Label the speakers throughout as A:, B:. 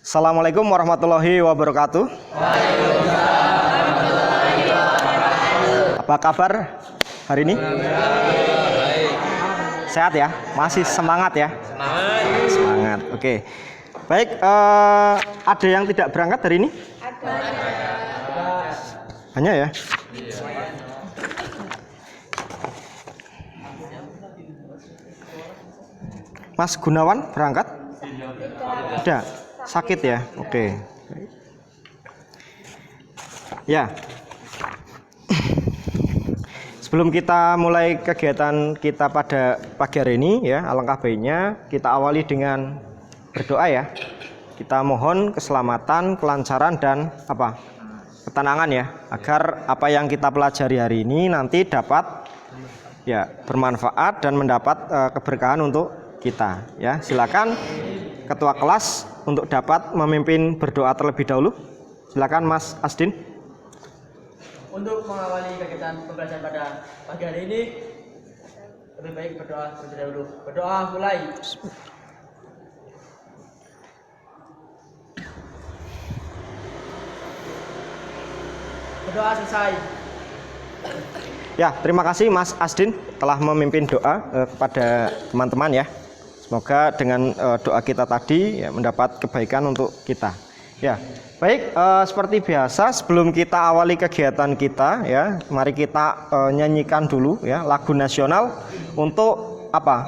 A: Assalamualaikum warahmatullahi wabarakatuh. Apa kabar hari ini? Sehat ya? Masih semangat ya? Semangat. Oke. Baik, ada yang tidak berangkat hari ini? Hanya ya? Mas Gunawan berangkat? Tidak. Sakit ya? Oke. Ya. Sebelum kita mulai kegiatan kita pada pagi hari ini ya, alangkah baiknya kita awali dengan berdoa ya. Kita mohon keselamatan, kelancaran dan ketenangan ya, agar apa yang kita pelajari hari ini nanti dapat ya bermanfaat dan mendapat keberkahan untuk kita ya. Silakan ketua kelas untuk dapat memimpin berdoa terlebih dahulu. Silakan Mas Asdin.
B: Untuk mengawali kegiatan pembelajaran pada pagi hari ini, lebih baik berdoa terlebih dahulu. Berdoa mulai. Berdoa selesai.
A: Ya, terima kasih Mas Asdin telah memimpin doa kepada teman-teman ya. Semoga dengan doa kita tadi ya, mendapat kebaikan untuk kita. Ya, baik, seperti biasa sebelum kita awali kegiatan kita ya, mari kita nyanyikan dulu ya lagu nasional untuk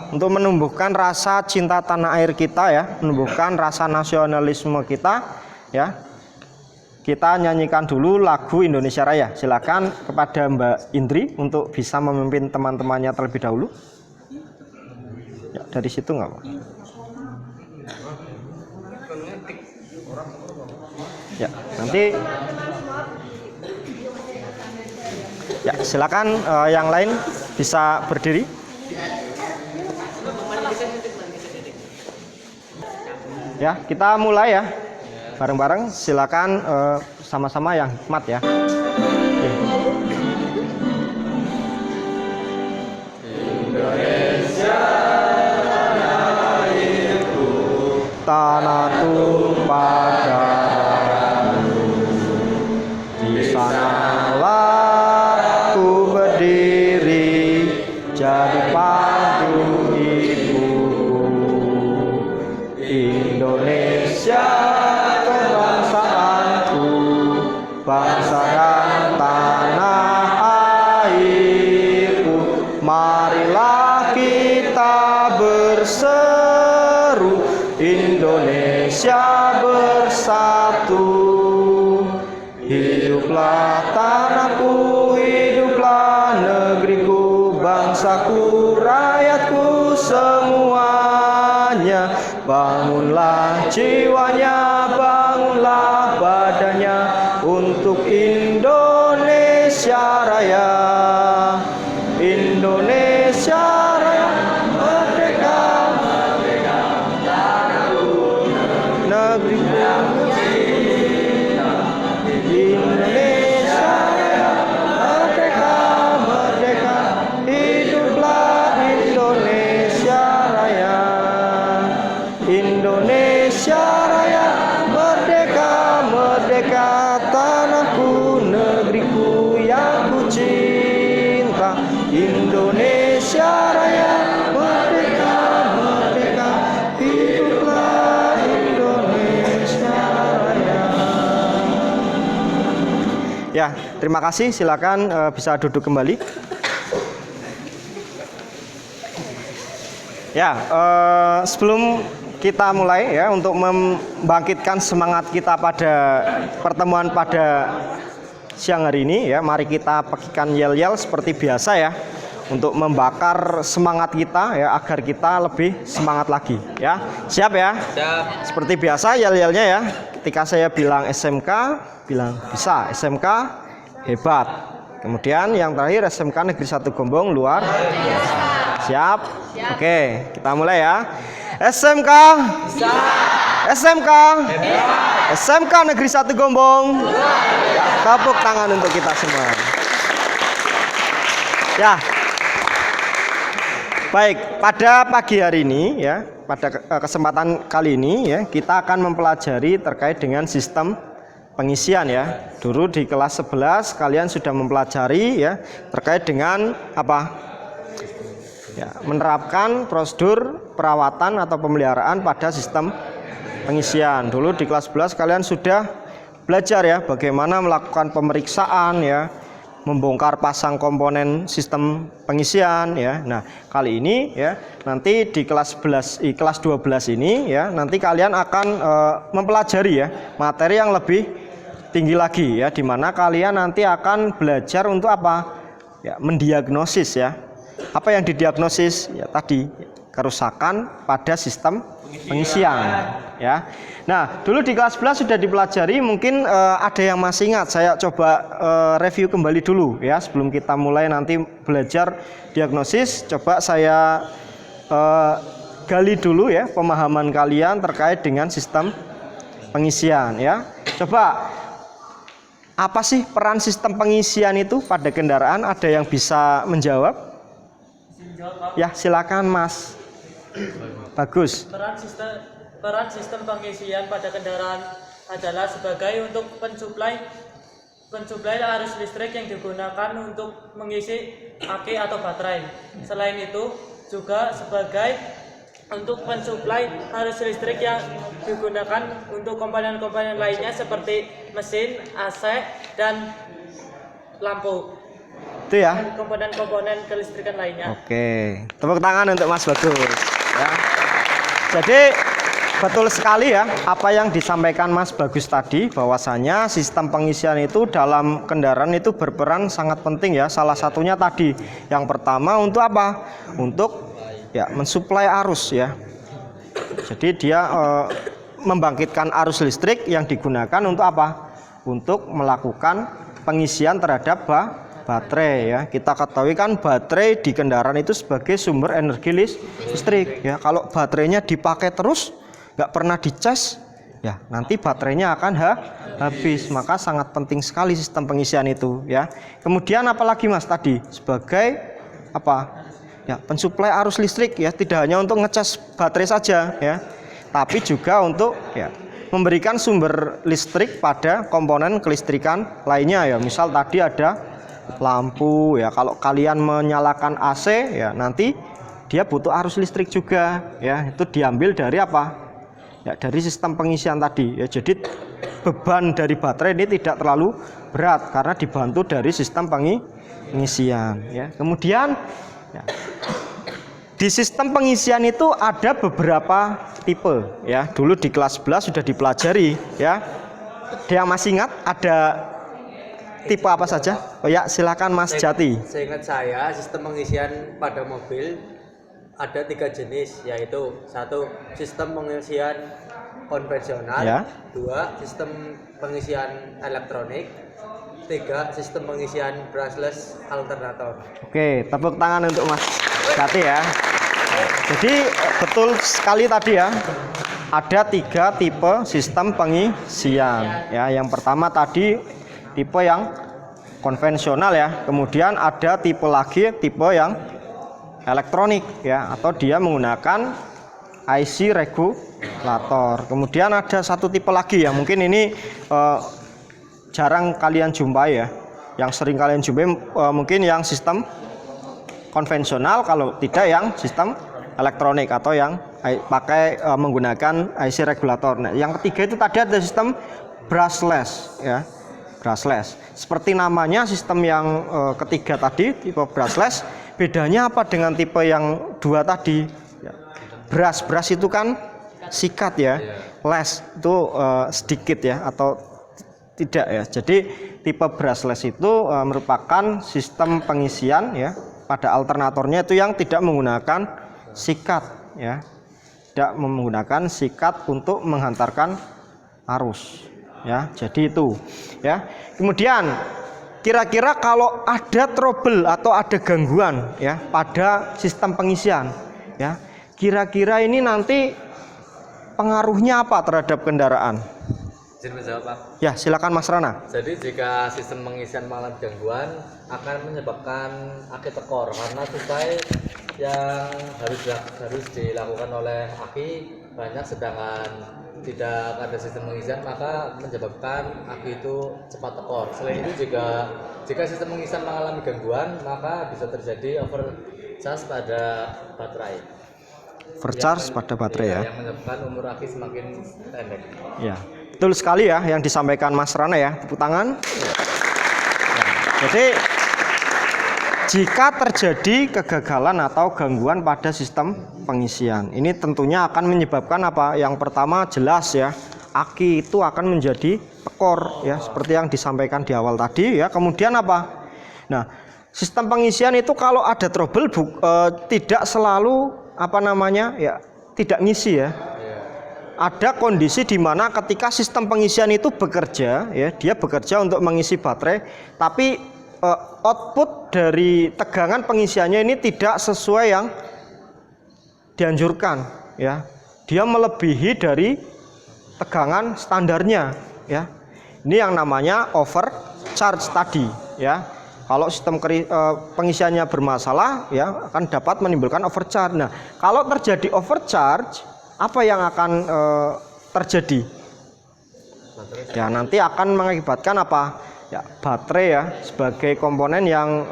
A: Untuk menumbuhkan rasa cinta tanah air kita ya, menumbuhkan rasa nasionalisme kita ya. Kita nyanyikan dulu lagu Indonesia Raya. Silakan kepada Mbak Indri untuk bisa memimpin teman-temannya terlebih dahulu. Ya, dari situ nggak Pak? Ya, nanti. Ya, silakan yang lain bisa berdiri. Ya, kita mulai ya. Bareng-bareng, silakan sama-sama yang hikmat ya. Indonesia airku, tanah tumpah darahku, di sanalah ku berdiri jadi pandu ibuku. Indonesia bangsa dan tanah airku, marilah kita berseru, Indonesia bersatu. Hiduplah tanahku, hiduplah negeriku, bangsaku, rakyatku semuanya. Bangunlah jiwanya, bangunlah badannya untuk Indonesia Raya. Indonesia Raya, merdeka, merdeka, tanahku, negeriku cinta. Indonesia Raya, merdeka, merdeka, hiduplah Indonesia Raya. Indonesia Raya, merdeka, merdeka, tanahku, negeriku yang ku cinta. Indonesia Raya, merdeka, merdeka, hiduplah Indonesia Raya. Ya, terima kasih. Silakan bisa duduk kembali. Ya, sebelum kita mulai ya untuk membangkitkan semangat kita pada pertemuan pada siang hari ini ya, mari kita pakikan yel-yel seperti biasa ya, untuk membakar semangat kita ya, agar kita lebih semangat lagi ya. Siap ya?
B: Siap.
A: Seperti biasa yel-yelnya ya. Ketika saya bilang SMK, bilang bisa, SMK hebat. Kemudian yang terakhir SMK Negeri 1 Gombong luar biasa. Siap? Oke, kita mulai ya. SMK bisa. SMK hebat. SMK Negeri 1 Gombong. Ya, tepuk tangan untuk kita semua. Ya. Baik, pada pagi hari ini ya, pada kesempatan kali ini ya, kita akan mempelajari terkait dengan sistem pengisian ya. Dulu di kelas 11 kalian sudah mempelajari ya terkait dengan apa? Ya, menerapkan prosedur perawatan atau pemeliharaan pada sistem pengisian. Dulu di kelas 11 kalian sudah belajar ya bagaimana melakukan pemeriksaan ya, membongkar pasang komponen sistem pengisian ya. Nah, kali ini ya, nanti di kelas 12 ini ya, nanti kalian akan mempelajari ya materi yang lebih tinggi lagi ya, di mana kalian nanti akan belajar untuk apa? Ya, mendiagnosis ya. Apa yang didiagnosis? Ya tadi kerusakan pada sistem pengisian ya. Nah, dulu di kelas 11 sudah dipelajari, mungkin ada yang masih ingat. Saya coba review kembali dulu ya sebelum kita mulai nanti belajar diagnosis. Coba saya gali dulu ya pemahaman kalian terkait dengan sistem pengisian ya. Coba apa sih peran sistem pengisian itu pada kendaraan? Ada yang bisa menjawab? Ya, silakan Mas. Bagus.
C: Peran sistem pengisian pada kendaraan adalah sebagai untuk pensuplai arus listrik yang digunakan untuk mengisi aki atau baterai. Selain itu juga sebagai untuk pensuplai arus listrik yang digunakan untuk komponen-komponen lainnya seperti mesin, AC, dan lampu.
A: Itu ya.
C: Komponen-komponen kelistrikan lainnya.
A: Oke, tepuk tangan untuk Mas Bagus ya. Jadi betul sekali ya apa yang disampaikan Mas Bagus tadi, bahwasanya sistem pengisian itu dalam kendaraan itu berperan sangat penting ya. Salah satunya tadi yang pertama untuk apa? Untuk ya mensuplai arus ya. Jadi dia membangkitkan arus listrik yang digunakan untuk apa? Untuk melakukan pengisian terhadap baterai ya. Kita ketahui kan baterai di kendaraan itu sebagai sumber energi listrik ya. Kalau baterainya dipakai terus, nggak pernah dicas ya, nanti baterainya akan habis. Maka sangat penting sekali sistem pengisian itu ya. Kemudian apalagi Mas tadi sebagai apa ya, pensuplai arus listrik ya, tidak hanya untuk ngecas baterai saja ya, tapi juga untuk ya memberikan sumber listrik pada komponen kelistrikan lainnya ya. Misal tadi ada lampu ya, kalau kalian menyalakan AC ya, nanti dia butuh arus listrik juga ya, itu diambil dari apa ya, dari sistem pengisian tadi ya. Jadi beban dari baterai ini tidak terlalu berat karena dibantu dari sistem pengisian ya. Kemudian ya, di sistem pengisian itu ada beberapa tipe ya. Dulu di kelas 11 sudah dipelajari ya. Dia masih ingat ada tipe apa saja? Oh ya, silakan Mas Jati.
D: Seingat saya sistem pengisian pada mobil ada 3 jenis, yaitu 1 sistem pengisian konvensional,
A: Ya.
D: 2 sistem pengisian elektronik, 3 sistem pengisian brushless alternator.
A: Oke, tepuk tangan untuk Mas Jati ya. Jadi betul sekali tadi ya. Ada 3 tipe sistem pengisian ya. Yang pertama tadi tipe yang konvensional ya. Kemudian ada tipe lagi, tipe yang elektronik ya, atau dia menggunakan IC regulator. Kemudian ada satu tipe lagi ya, mungkin ini jarang kalian jumpai ya. Yang sering kalian jumpai mungkin yang sistem konvensional, kalau tidak yang sistem elektronik atau yang pakai menggunakan IC regulator. Nah, yang ketiga itu tadi ada sistem brushless ya. Brushless. Seperti namanya, sistem yang ketiga tadi tipe brushless, bedanya apa dengan tipe yang 2 tadi? Ya. Brush itu kan sikat ya, less itu sedikit ya atau tidak ya. Jadi tipe brushless itu merupakan sistem pengisian ya pada alternatornya itu yang tidak menggunakan sikat ya, tidak menggunakan sikat untuk menghantarkan arus ya. Jadi itu ya. Kemudian kira-kira kalau ada trouble atau ada gangguan ya pada sistem pengisian ya, kira-kira ini nanti pengaruhnya apa terhadap kendaraan?
E: Izin menjawab, Pak.
A: Ya, silakan Mas Rana.
E: Jadi jika sistem pengisian mengalami gangguan akan menyebabkan aki tekor karena suplai yang harus dilakukan oleh aki banyak, sedangkan tidak ada sistem pengisian maka menyebabkan aki itu cepat tekor. Selain itu juga jika sistem pengisian mengalami gangguan maka bisa terjadi overcharge pada baterai.
A: Overcharge pada baterai ya.
E: Yang menyebabkan umur aki semakin pendek.
A: Ya, betul sekali ya yang disampaikan Mas Rana ya. Tepuk tangan. Jadi jika terjadi kegagalan atau gangguan pada sistem pengisian, ini tentunya akan menyebabkan apa? Yang pertama jelas ya, aki itu akan menjadi tekor ya, seperti yang disampaikan di awal tadi ya. Kemudian apa? Nah, sistem pengisian itu kalau ada trouble tidak selalu tidak ngisi ya. Ada kondisi di mana ketika sistem pengisian itu bekerja ya, dia bekerja untuk mengisi baterai, tapi output dari tegangan pengisiannya ini tidak sesuai yang dianjurkan ya. Dia melebihi dari tegangan standarnya ya. Ini yang namanya overcharge tadi ya. Kalau sistem pengisiannya bermasalah ya akan dapat menimbulkan overcharge. Nah, kalau terjadi overcharge, apa yang akan terjadi? Ya, nanti akan mengakibatkan apa? Ya, baterai ya sebagai komponen yang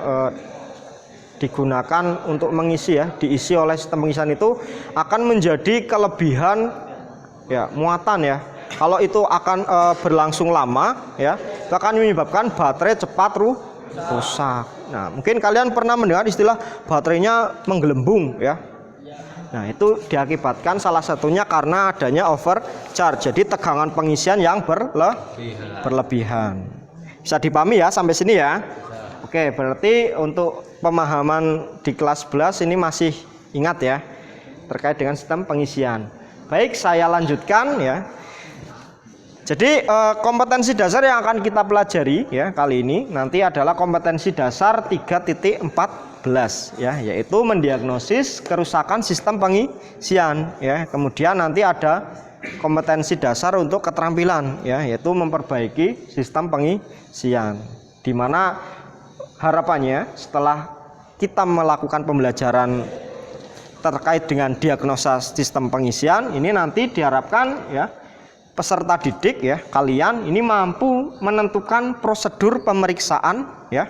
A: digunakan untuk mengisi ya, diisi oleh sistem pengisian itu akan menjadi kelebihan ya, muatan ya. Kalau itu akan berlangsung lama ya, itu akan menyebabkan baterai cepat rusak. Nah, mungkin kalian pernah mendengar istilah baterainya menggelembung ya. Nah, itu diakibatkan salah satunya karena adanya overcharge. Jadi tegangan pengisian yang berlebihan. Bisa dipahami ya sampai sini ya. Oke, berarti untuk pemahaman di kelas 11 ini masih ingat ya terkait dengan sistem pengisian. Baik, saya lanjutkan ya. Jadi kompetensi dasar yang akan kita pelajari ya kali ini nanti adalah kompetensi dasar 3.14 ya, yaitu mendiagnosis kerusakan sistem pengisian ya. Kemudian nanti ada kompetensi dasar untuk keterampilan ya, yaitu memperbaiki sistem pengisian, di mana harapannya setelah kita melakukan pembelajaran terkait dengan diagnosa sistem pengisian ini nanti diharapkan ya peserta didik ya kalian ini mampu menentukan prosedur pemeriksaan ya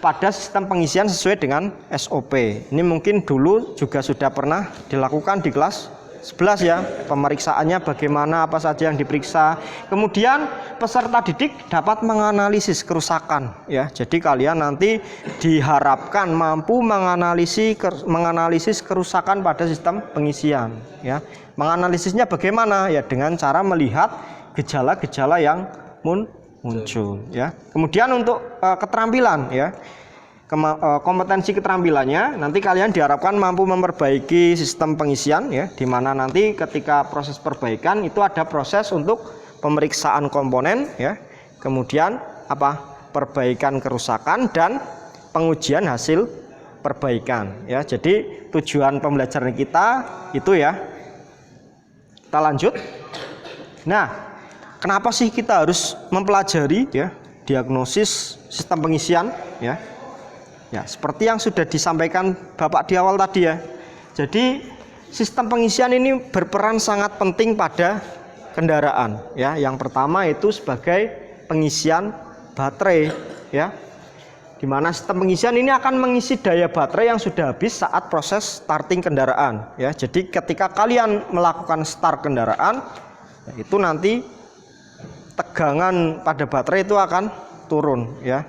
A: pada sistem pengisian sesuai dengan SOP. Ini mungkin dulu juga sudah pernah dilakukan di kelas 11 ya, pemeriksaannya bagaimana, apa saja yang diperiksa. Kemudian peserta didik dapat menganalisis kerusakan ya. Jadi kalian nanti diharapkan mampu menganalisis kerusakan pada sistem pengisian ya. Menganalisisnya bagaimana ya, dengan cara melihat gejala-gejala yang muncul ya. Kemudian untuk keterampilan ya, kompetensi keterampilannya nanti kalian diharapkan mampu memperbaiki sistem pengisian ya, di mana nanti ketika proses perbaikan itu ada proses untuk pemeriksaan komponen ya, kemudian perbaikan kerusakan dan pengujian hasil perbaikan ya. Jadi tujuan pembelajaran kita itu ya. Kita lanjut. Nah, kenapa sih kita harus mempelajari ya diagnosis sistem pengisian ya? Ya, seperti yang sudah disampaikan Bapak di awal tadi ya. Jadi sistem pengisian ini berperan sangat penting pada kendaraan ya. Yang pertama itu sebagai pengisian baterai ya. Di mana sistem pengisian ini akan mengisi daya baterai yang sudah habis saat proses starting kendaraan ya. Jadi ketika kalian melakukan start kendaraan ya, itu nanti tegangan pada baterai itu akan turun ya.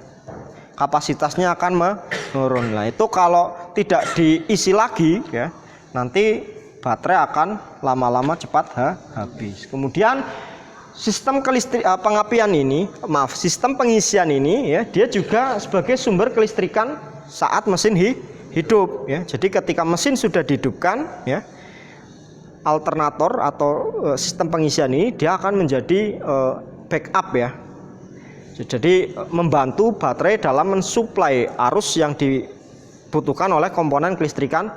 A: Kapasitasnya akan menurun. Nah, itu kalau tidak diisi lagi ya, nanti baterai akan lama-lama cepat habis. Kemudian sistem sistem pengisian ini ya, dia juga sebagai sumber kelistrikan saat mesin hidup ya. Jadi ketika mesin sudah dihidupkan ya, alternator atau sistem pengisian ini dia akan menjadi backup ya. Jadi membantu baterai dalam mensuplai arus yang dibutuhkan oleh komponen kelistrikan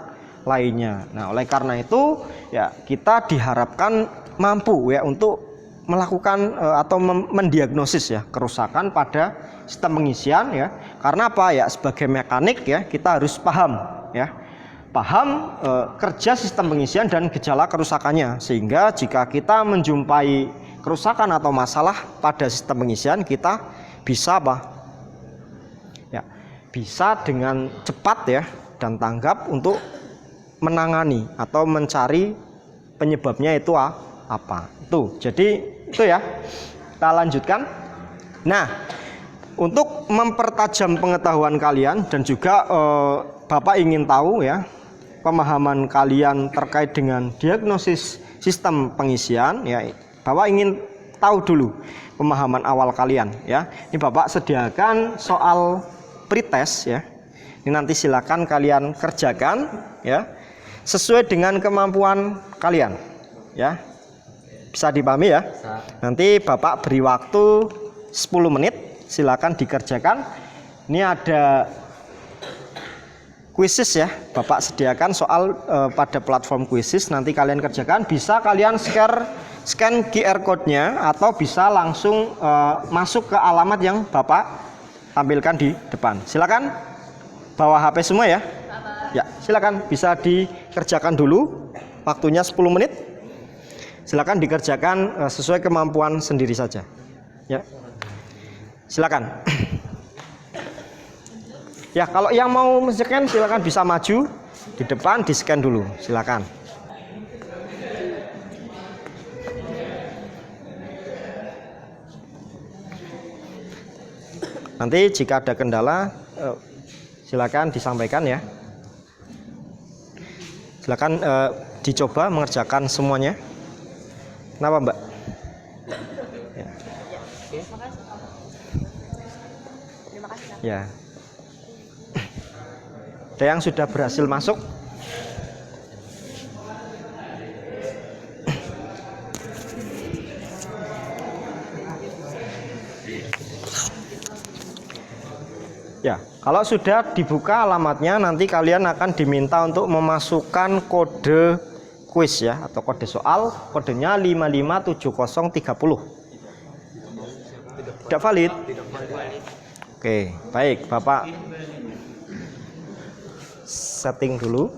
A: lainnya. Nah, oleh karena itu ya kita diharapkan mampu ya untuk melakukan atau mendiagnosis ya kerusakan pada sistem pengisian ya. Karena apa ya, sebagai mekanik ya kita harus paham ya paham kerja sistem pengisian dan gejala kerusakannya, sehingga jika kita menjumpai kerusakan atau masalah pada sistem pengisian, kita bisa bisa dengan cepat ya dan tanggap untuk menangani atau mencari penyebabnya itu apa. Jadi itu ya. Kita lanjutkan. Nah, untuk mempertajam pengetahuan kalian dan juga Bapak ingin tahu ya pemahaman kalian terkait dengan diagnosis sistem pengisian ya, Bapak ingin tahu dulu pemahaman awal kalian ya. Ini Bapak sediakan soal pretest ya. Ini nanti silakan kalian kerjakan ya sesuai dengan kemampuan kalian ya. Bisa dipahami ya? Nanti Bapak beri waktu 10 menit, silakan dikerjakan. Ini ada quizzes ya, Bapak sediakan soal pada platform quizzes, nanti kalian kerjakan. Bisa kalian scan QR code-nya atau bisa langsung masuk ke alamat yang Bapak tampilkan di depan. Silakan bawa HP semua ya. Ya, silakan bisa dikerjakan dulu. Waktunya 10 menit. Silakan dikerjakan sesuai kemampuan sendiri saja. Ya. Silakan. Ya, kalau yang mau men-scan silakan bisa maju di depan, di-scan dulu. Silakan. Nanti jika ada kendala silakan disampaikan ya. Silakan dicoba mengerjakan semuanya. Kenapa, Mbak? Ya.
F: Terima kasih.
A: Ya. Ada yang sudah berhasil masuk? Ya, kalau sudah dibuka alamatnya, nanti kalian akan diminta untuk memasukkan kode quiz ya, atau kode soal. Kodenya 557030. Tidak valid? Oke, baik, Bapak setting dulu.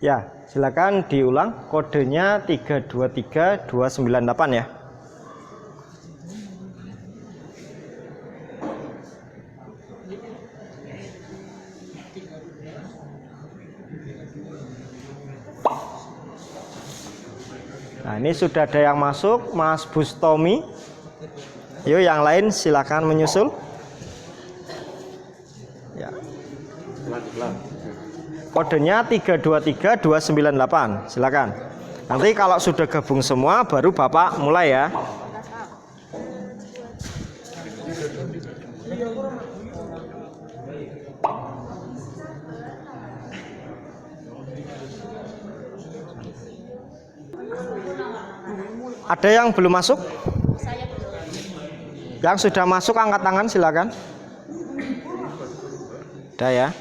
A: Ya, silakan diulang. Kodenya 323298 ya. Nah, ini sudah ada yang masuk, Mas Bustomi. Yuk, yang lain silakan menyusul. Ya. Kodenya 323298. Silakan. Nanti kalau sudah gabung semua baru Bapak mulai ya. Ada yang belum masuk? Yang sudah masuk angkat tangan silakan. Ada ya.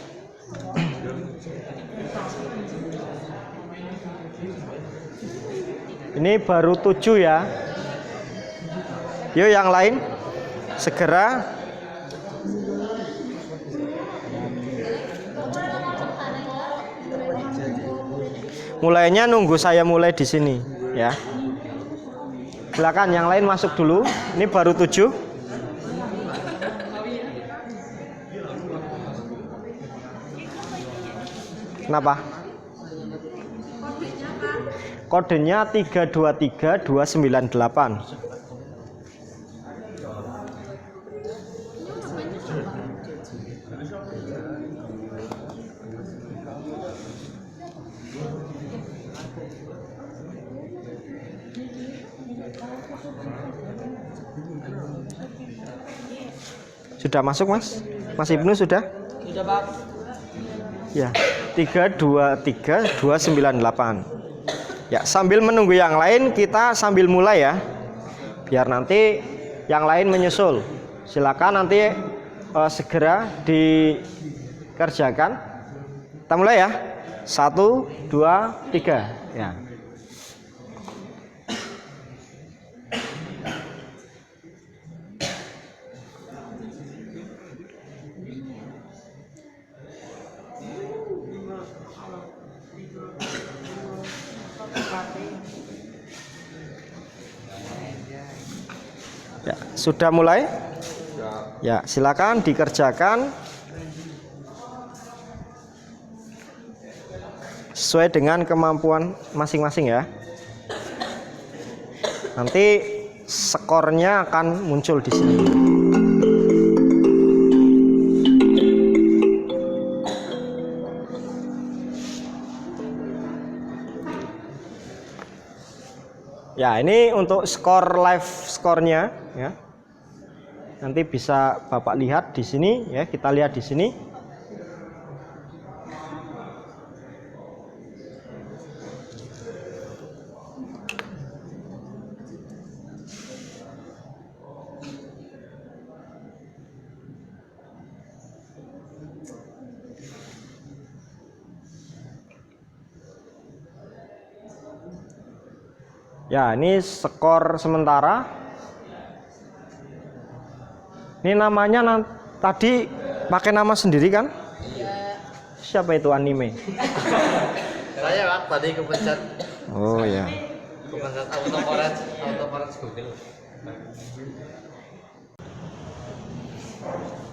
A: Ini baru 7 ya. Yuk yang lain segera. Mulainya nunggu saya mulai di sini ya. Silakan yang lain masuk dulu. Ini baru 7. Kenapa? Kodenya 323298. Sudah masuk, Mas? Mas Ibnu sudah?
B: Sudah, Pak.
A: Ya, 323298. Ya, sambil menunggu yang lain kita sambil mulai ya. Biar nanti yang lain menyusul. silakan nanti segera dikerjakan. Kita mulai ya. 1, 2, 3 ya. Ya, sudah mulai? Ya, silakan dikerjakan sesuai dengan kemampuan masing-masing ya. Nanti skornya akan muncul di sini. Ya, ini untuk skor live skornya ya. Nanti bisa Bapak lihat di sini ya, kita lihat di sini. Ya, ini skor sementara. Ini namanya tadi pakai nama sendiri kan? Siapa itu anime?
E: Saya Pak, tadi kepencet
A: Oh ya.
E: auto Google.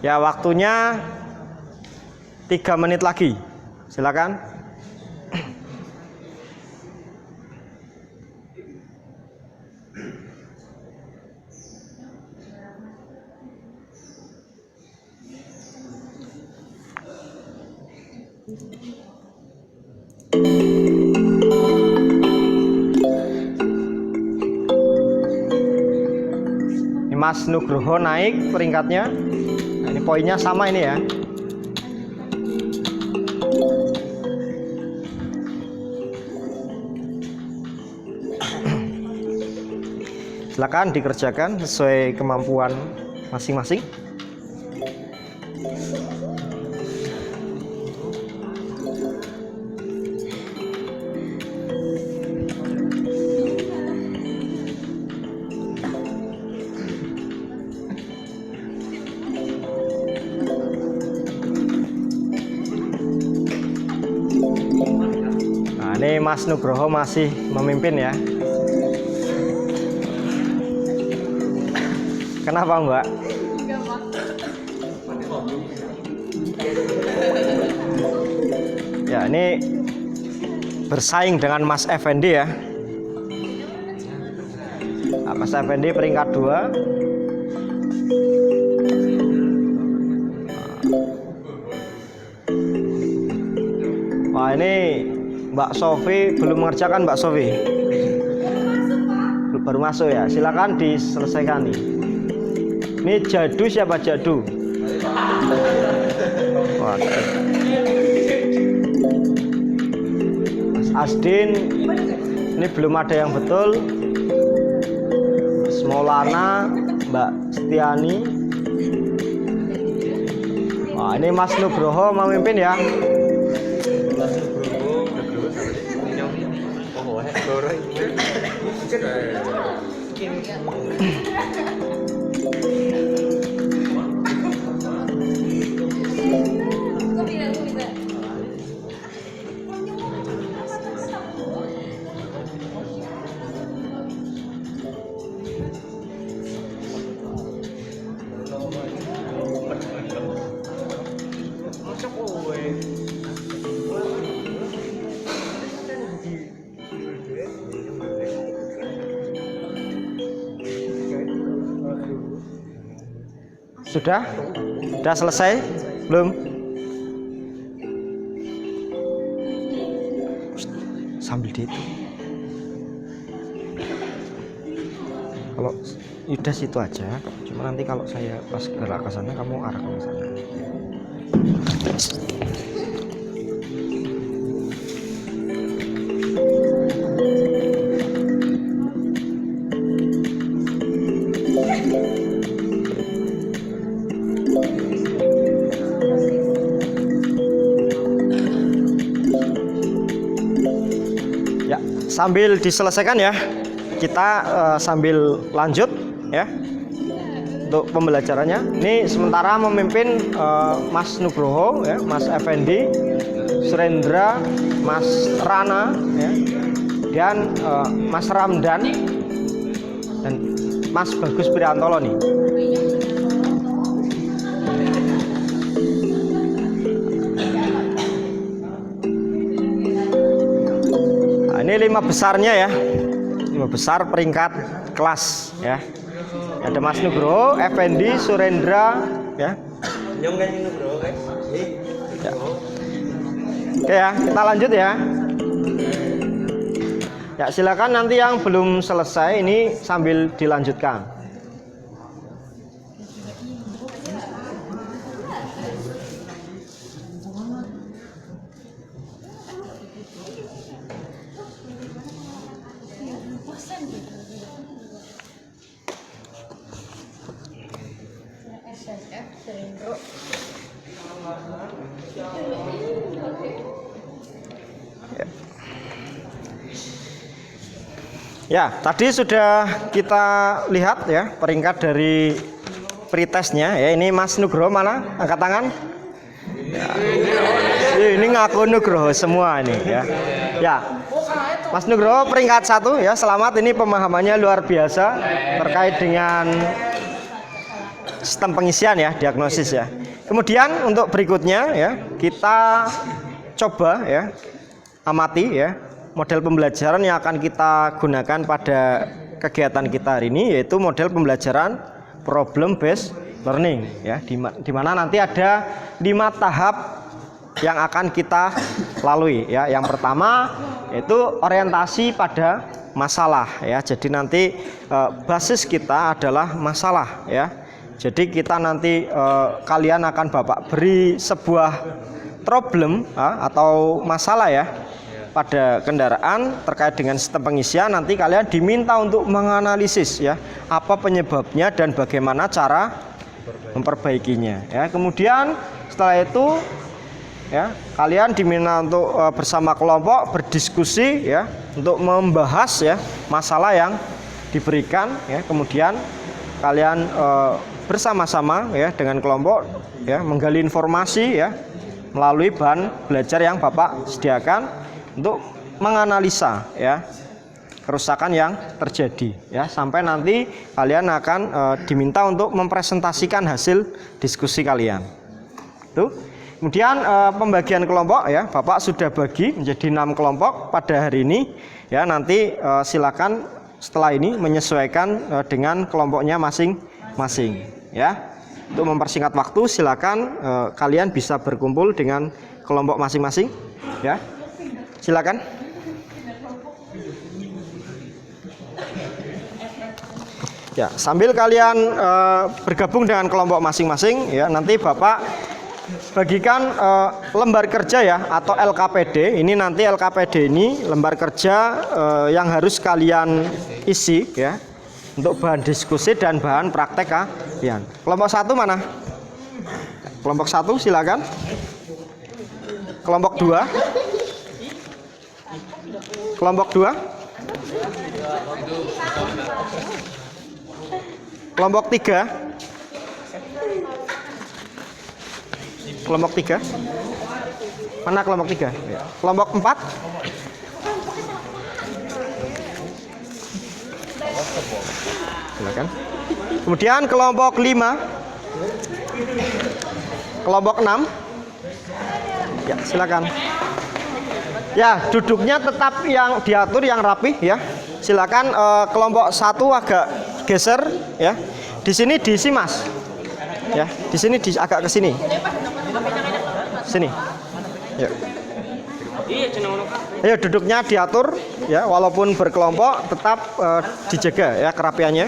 A: Ya, waktunya 3 menit lagi. Silakan. Ini Mas Nugroho naik peringkatnya. Nah, ini poinnya sama ini ya. Silakan dikerjakan sesuai kemampuan masing-masing. Nah, ini Mas Nugroho masih memimpin ya. Kenapa Mbak? Ya, ini bersaing dengan Mas Effendi ya. Nah, Mas Effendi peringkat 2. Wah, ini Mbak Sofi belum mengerjakan Mbak Sofi. Baru masuk ya. Silakan diselesaikan nih. Ini Jadu siapa Jadu? Wah. Mas Asdin ini belum ada yang betul. Mas Maulana, Mbak Setiani. Wah, ini Mas Nugroho memimpin ya. Sudah? Sudah selesai? Belum? Sambil dihitung. Kalau udah situ aja, cuma nanti kalau saya pas gerak ke sana kamu arah ke sana. sambil diselesaikan ya, kita sambil lanjut ya untuk pembelajarannya. Ini sementara memimpin Mas Nugroho ya, Mas Effendi, Surendra, Mas Rana ya, dan Mas Ramdan dan Mas Bagus Priantolo nih. Nah, ini 5 besarnya ya, 5 besar peringkat kelas ya. Ada Mas Nugroho, Effendi, Surendra ya. Ya. Oke ya, kita lanjut ya. Ya, silakan nanti yang belum selesai ini sambil dilanjutkan. Ya, tadi sudah kita lihat ya peringkat dari pretestnya ya. Ini Mas Nugroho mana? Angkat tangan. Ya. Ini ngaku Nugroho semua ini ya. Ya, Mas Nugroho peringkat 1 ya. Selamat, ini pemahamannya luar biasa terkait dengan sistem pengisian ya, diagnosis ya. Kemudian untuk berikutnya ya, kita coba ya amati ya model pembelajaran yang akan kita gunakan pada kegiatan kita hari ini, yaitu model pembelajaran problem based learning ya, di mana nanti ada 5 tahap yang akan kita lalui ya. Yang pertama yaitu orientasi pada masalah ya. Jadi nanti basis kita adalah masalah ya. Jadi kita nanti kalian akan Bapak beri sebuah problem atau masalah ya pada kendaraan terkait dengan sistem pengisian. Nanti kalian diminta untuk menganalisis ya, apa penyebabnya dan bagaimana cara memperbaikinya ya. Kemudian setelah itu ya, kalian diminta untuk bersama kelompok berdiskusi ya, untuk membahas ya masalah yang diberikan ya. Kemudian kalian bersama-sama ya dengan kelompok ya menggali informasi ya melalui bahan belajar yang Bapak sediakan untuk menganalisa ya kerusakan yang terjadi ya, sampai nanti kalian akan diminta untuk mempresentasikan hasil diskusi kalian. Tuh. Kemudian pembagian kelompok ya, Bapak sudah bagi menjadi 6 kelompok pada hari ini ya. Nanti silakan setelah ini menyesuaikan dengan kelompoknya masing-masing ya. Untuk mempersingkat waktu, silakan kalian bisa berkumpul dengan kelompok masing-masing ya. Silakan. Ya, sambil kalian bergabung dengan kelompok masing-masing ya, nanti Bapak bagikan lembar kerja ya atau LKPD. Ini nanti LKPD ini lembar kerja yang harus kalian isi ya untuk bahan diskusi dan bahan praktek kalian. Kelompok 1 mana? Kelompok 1 silakan. Kelompok 2. Kelompok 2. Kelompok 3. Kelompok 3. Mana kelompok 3? Ya. Kelompok 4. Silakan. Kemudian kelompok 5. Kelompok 6. Ya, silakan. Ya, duduknya tetap yang diatur yang rapih ya. Silakan kelompok 1 agak geser ya. Di sini diisi Mas. Ya, di sini agak ke sini. Sini. Ya. Ayo duduknya diatur ya, walaupun berkelompok tetap dijaga ya kerapiannya.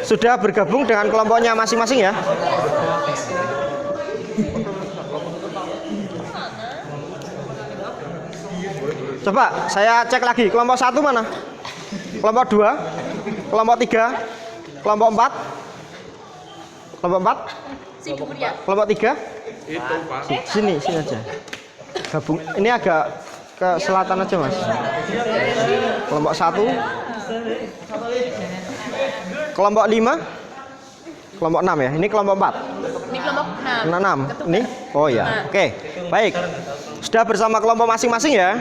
A: Sudah bergabung dengan kelompoknya masing-masing ya. Coba saya cek lagi, kelompok 1 mana? Kelompok 2, kelompok 3, kelompok 4, kelompok 4, kelompok 3. Itu Pak. Sini aja. Gabung. Ini agak ke selatan aja Mas. Kelompok 1. Kelompok 5. Kelompok 6 ya. Ini kelompok 4.
F: Ini kelompok 6.
A: 6. Ini. Oh ya. Oke. Baik. Sudah bersama kelompok masing-masing ya.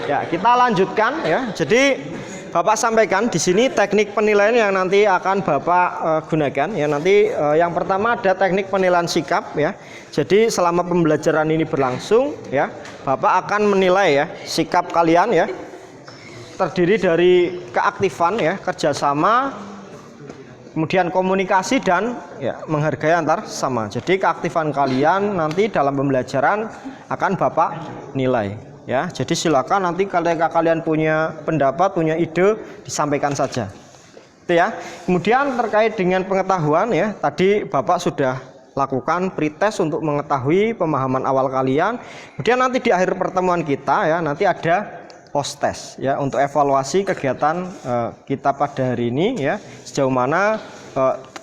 A: Ya, kita lanjutkan ya. Jadi Bapak sampaikan di sini teknik penilaian yang nanti akan Bapak gunakan ya. Nanti yang pertama ada teknik penilaian sikap ya. Jadi selama pembelajaran ini berlangsung ya, Bapak akan menilai ya sikap kalian ya. Terdiri dari keaktifan ya, kerjasama, kemudian komunikasi dan ya, menghargai antar sama. Jadi keaktifan kalian nanti dalam pembelajaran akan Bapak nilai. Ya, jadi silakan nanti kalau kalian punya pendapat, punya ide, disampaikan saja. Itu ya. Kemudian terkait dengan pengetahuan ya, tadi Bapak sudah lakukan pretest untuk mengetahui pemahaman awal kalian. Kemudian nanti di akhir pertemuan kita ya, nanti ada post test ya untuk evaluasi kegiatan kita pada hari ini ya, sejauh mana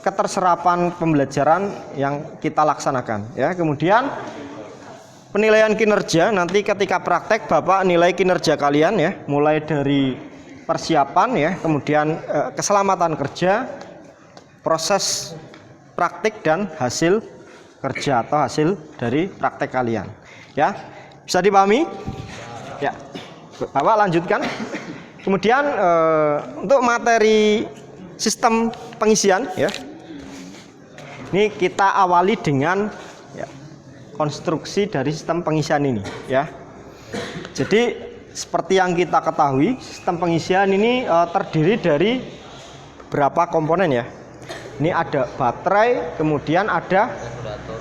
A: keterserapan pembelajaran yang kita laksanakan ya. Kemudian penilaian kinerja nanti ketika praktek Bapak nilai kinerja kalian ya, mulai dari persiapan ya, kemudian keselamatan kerja, proses praktik dan hasil kerja atau hasil dari praktek kalian. Ya, bisa dipahami? Ya, Bapak lanjutkan. Kemudian untuk materi sistem pengisian ya, ini kita awali dengan konstruksi dari sistem pengisian ini ya. Jadi seperti yang kita ketahui, sistem pengisian ini terdiri dari berapa komponen ya. Ini ada baterai, kemudian ada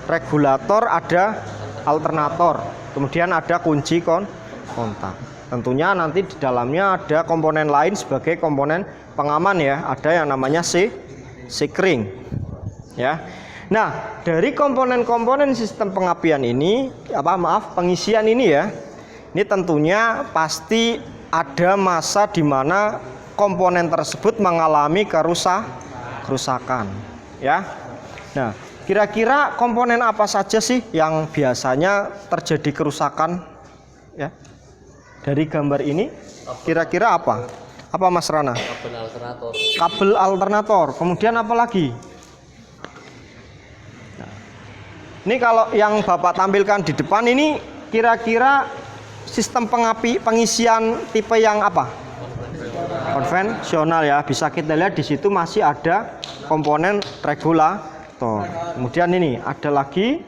A: regulator, ada alternator, kemudian ada kunci kontak. Tentunya nanti di dalamnya ada komponen lain sebagai komponen pengaman ya. Ada yang namanya sekring ya. Nah, dari komponen-komponen sistem pengapian ini, pengisian ini ya, ini tentunya pasti ada masa di mana komponen tersebut mengalami kerusakan, ya. Nah, kira-kira komponen apa saja sih yang biasanya terjadi kerusakan, ya? Dari gambar ini, kira-kira apa? Apa Mas Rana?
E: Kabel alternator.
A: Kabel alternator. Kemudian apa lagi? Ini kalau yang Bapak tampilkan di depan ini kira-kira sistem pengisian tipe yang apa? Konvensional ya. Bisa kita lihat di situ masih ada komponen regulator. Kemudian ini ada lagi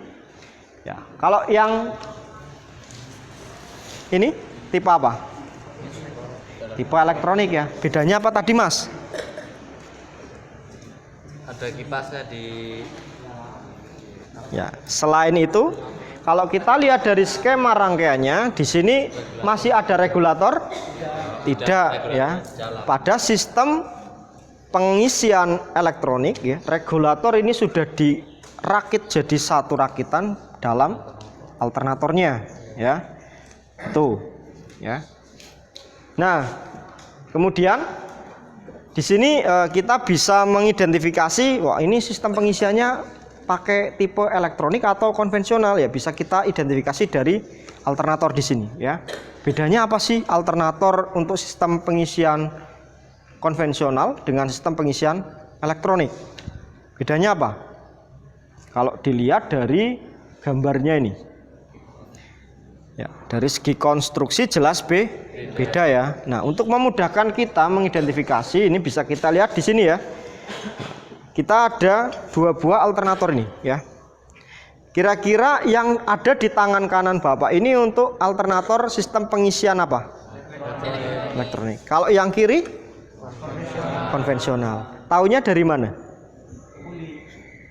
A: ya. Kalau yang ini tipe apa? Tipe elektronik ya. Bedanya apa tadi Mas?
E: Ada kipasnya di.
A: Ya, selain itu, kalau kita lihat dari skema rangkaiannya, di sini masih ada regulator? Tidak ya. Pada sistem pengisian elektronik ya, regulator ini sudah dirakit jadi satu rakitan dalam alternatornya ya. Tuh, ya. Nah, kemudian di sini kita bisa mengidentifikasi, wah ini sistem pengisiannya pakai tipe elektronik atau konvensional ya, bisa kita identifikasi dari alternator di sini ya. Bedanya apa sih alternator untuk sistem pengisian konvensional dengan sistem pengisian elektronik? Bedanya apa? Kalau dilihat dari gambarnya ini. Ya, dari segi konstruksi jelas beda ya. Nah, untuk memudahkan kita mengidentifikasi ini bisa kita lihat di sini ya. Kita ada dua buah alternator ini ya. Kira-kira yang ada di tangan kanan Bapak ini untuk alternator sistem pengisian apa? Elektronik. Kalau yang kiri konvensional. Taunya dari mana?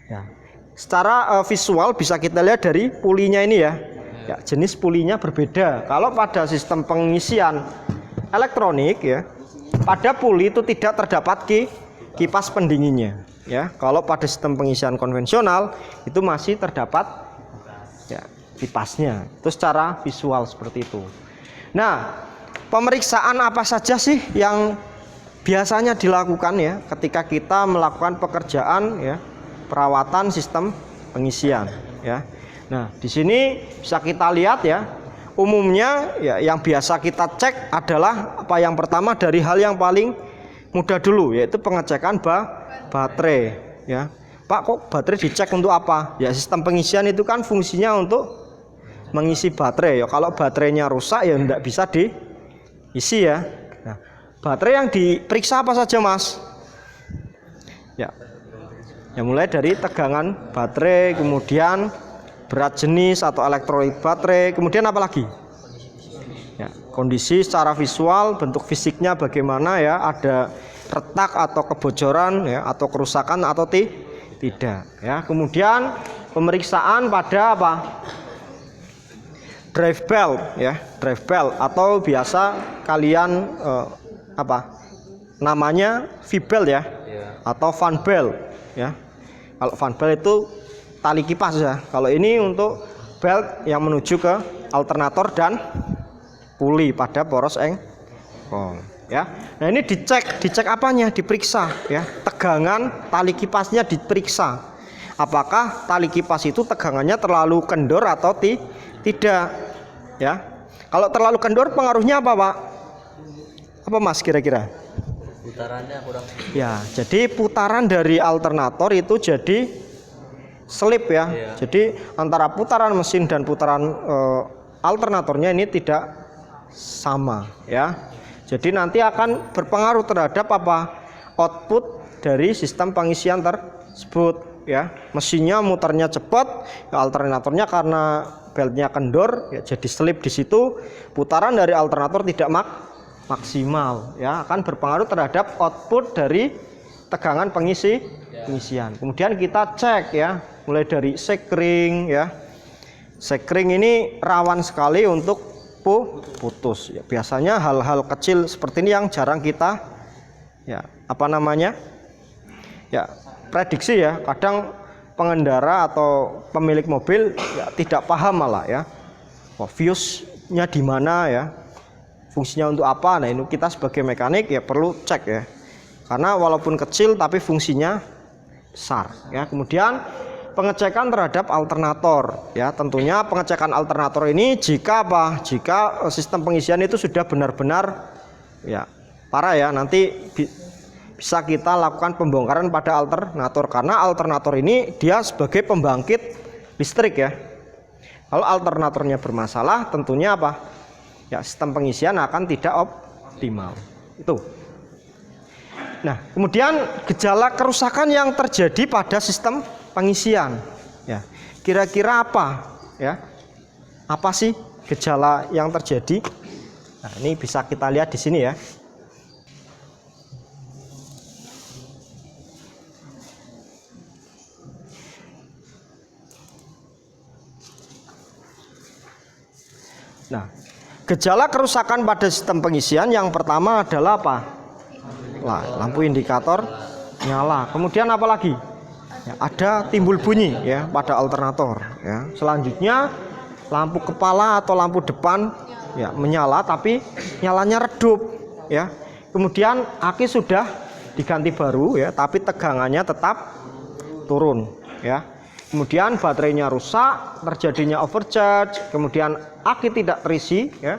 A: Ya. Secara visual bisa kita lihat dari pulinya ini ya. Ya, jenis pulinya berbeda. Kalau pada sistem pengisian elektronik ya, pada puli itu tidak terdapat kipas pendinginnya. Ya, kalau pada sistem pengisian konvensional itu masih terdapat ya, kipasnya. Itu secara visual seperti itu. Nah, pemeriksaan apa saja sih yang biasanya dilakukan ya ketika kita melakukan pekerjaan ya, perawatan sistem pengisian ya. Nah, di sini bisa kita lihat ya, umumnya ya yang biasa kita cek adalah apa yang pertama dari hal yang paling mudah dulu, yaitu pengecekan baterai ya. Pak, kok baterai dicek untuk apa? Ya sistem pengisian itu kan fungsinya untuk mengisi baterai ya. Kalau baterainya rusak ya tidak bisa diisi ya. Nah, baterai yang diperiksa apa saja Mas? Ya mulai dari tegangan baterai, kemudian berat jenis atau elektrolit baterai, kemudian apa lagi? Ya, kondisi secara visual, bentuk fisiknya bagaimana ya, ada retak atau kebocoran ya, atau kerusakan atau tidak ya. Kemudian pemeriksaan pada apa? Drive belt ya, drive belt atau biasa kalian namanya V-belt ya, atau fan belt ya. Kalau fan belt itu tali kipas ya. Kalau ini untuk belt yang menuju ke alternator dan puli pada poros engkol ya. Nah ini dicek apanya? Diperiksa ya. Tegangan tali kipasnya diperiksa. Apakah tali kipas itu tegangannya terlalu kendor atau tidak ya. Kalau terlalu kendor pengaruhnya apa Pak? Apa Mas kira-kira?
D: Putarannya kurang.
A: Ya, jadi putaran dari alternator itu jadi selip ya.
D: Iya.
A: Jadi antara putaran mesin dan putaran alternatornya ini tidak sama ya. Jadi nanti akan berpengaruh terhadap apa? Output dari sistem pengisian tersebut ya. Mesinnya muternya cepat, ya, alternatornya karena beltnya kendor ya jadi selip di situ. Putaran dari alternator tidak maksimal ya, akan berpengaruh terhadap output dari tegangan pengisian. Kemudian kita cek ya, mulai dari sekring ya. Sekring ini rawan sekali untuk putus ya. Biasanya hal-hal kecil seperti ini yang jarang kita ya prediksi ya. Kadang pengendara atau pemilik mobil ya tidak paham malah ya. Fuse-nya di mana ya, fungsinya untuk apa. Nah ini kita sebagai mekanik ya perlu cek ya, karena walaupun kecil tapi fungsinya besar ya. Kemudian pengecekan terhadap alternator ya. Tentunya pengecekan alternator ini jika sistem pengisian itu sudah benar-benar ya parah ya, nanti bisa kita lakukan pembongkaran pada alternator, karena alternator ini dia sebagai pembangkit listrik ya. Kalau alternatornya bermasalah tentunya apa? Ya sistem pengisian akan tidak optimal. Itu. Nah, kemudian gejala kerusakan yang terjadi pada sistem pengisian. Ya, kira-kira apa? Ya, apa sih gejala yang terjadi? Nah, ini bisa kita lihat di sini ya. Nah, gejala kerusakan pada sistem pengisian yang pertama adalah apa? Lampu indikator nyala. Kemudian apa lagi? Ya, ada timbul bunyi ya pada alternator ya. Selanjutnya lampu kepala atau lampu depan ya menyala tapi nyalanya redup ya. Kemudian aki sudah diganti baru ya, tapi tegangannya tetap turun ya. Kemudian baterainya rusak, terjadinya overcharge, kemudian aki tidak terisi ya,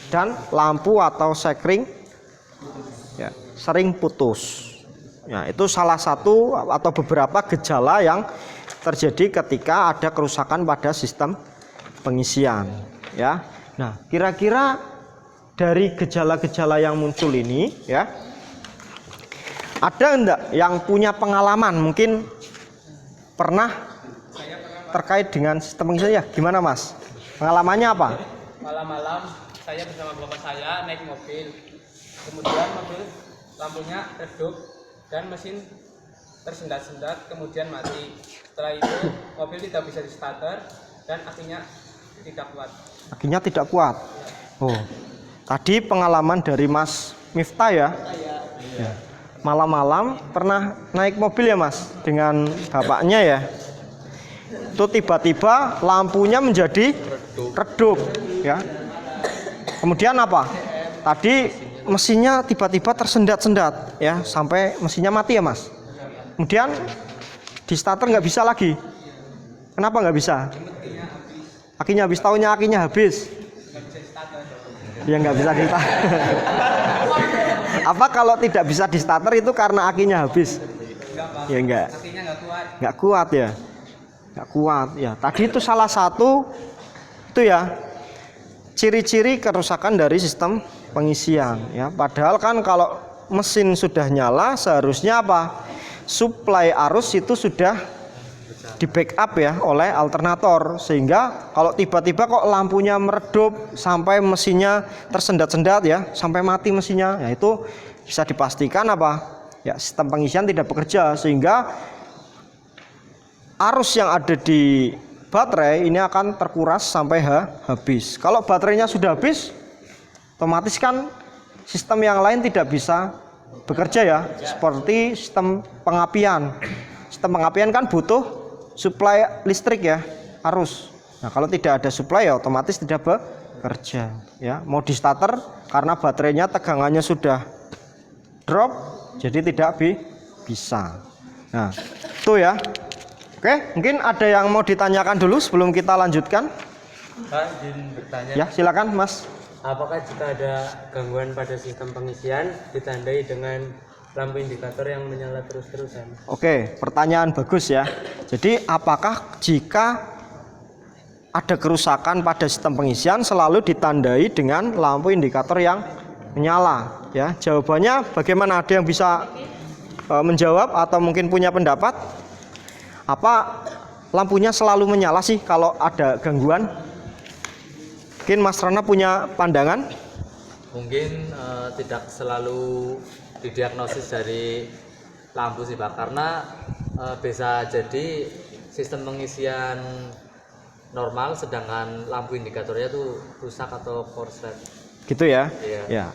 A: dan lampu atau sekring ya, sering putus. Ya, itu salah satu atau beberapa gejala yang terjadi ketika ada kerusakan pada sistem pengisian ya. Nah, kira-kira dari gejala-gejala yang muncul ini ya, ada enggak yang punya pengalaman mungkin pernah terkait dengan sistem pengisian ya? Gimana Mas? Pengalamannya apa?
B: Malam-malam saya bersama bapak saya naik mobil, kemudian mobil lampunya redup dan mesin tersendat-sendat kemudian mati. Setelah itu mobil tidak bisa di starter dan akinya tidak kuat.
A: Akinya tidak kuat. Oh, tadi pengalaman dari Mas Miftah ya? Ya. Malam-malam pernah naik mobil ya Mas dengan bapaknya ya? Itu tiba-tiba lampunya menjadi redup ya. Kemudian apa? Tadi mesinnya tiba-tiba tersendat-sendat ya, sampai mesinnya mati ya Mas. Kemudian di starter nggak bisa lagi. Kenapa nggak bisa? Akinya habis. Taunya akinya habis.
B: starter.
A: Ya nggak bisa di starter. Apa kalau tidak bisa di starter itu karena akinya habis?
B: Enggak, Pak.
A: Ya enggak.
B: Akinya nggak kuat.
A: Nggak kuat ya. Nggak kuat ya. Tadi itu salah satu itu ya ciri-ciri kerusakan dari sistem pengisian ya. Padahal kan kalau mesin sudah nyala seharusnya apa? Suplai arus itu sudah di backup ya oleh alternator, sehingga kalau tiba-tiba kok lampunya meredup sampai mesinnya tersendat-sendat ya, sampai mati mesinnya, ya itu bisa dipastikan apa? Ya sistem pengisian tidak bekerja, sehingga arus yang ada di baterai ini akan terkuras sampai habis. Kalau baterainya sudah habis, otomatis kan sistem yang lain tidak bisa bekerja ya, seperti sistem pengapian. Sistem pengapian kan butuh suplai listrik ya, arus. Nah, kalau tidak ada suplai ya otomatis tidak bekerja ya. Mau di starter karena baterainya tegangannya sudah drop, jadi tidak bisa. Nah, itu ya. Oke, mungkin ada yang mau ditanyakan dulu sebelum kita lanjutkan.
D: Pak, izin bertanya.
A: Ya, silakan Mas.
D: Apakah jika ada gangguan pada sistem pengisian ditandai dengan lampu indikator yang menyala terus-terusan?
A: Oke, pertanyaan bagus ya. Jadi apakah jika ada kerusakan pada sistem pengisian selalu ditandai dengan lampu indikator yang menyala? Ya, jawabannya bagaimana? Ada yang bisa menjawab atau mungkin punya pendapat? Apa lampunya selalu menyala sih kalau ada gangguan? Mungkin Mas Rana punya pandangan?
E: Mungkin tidak selalu didiagnosis dari lampu sih Pak, karena bisa jadi sistem pengisian normal sedangkan lampu indikatornya tuh rusak atau korslet.
A: Gitu ya?
E: Iya.
A: Ya,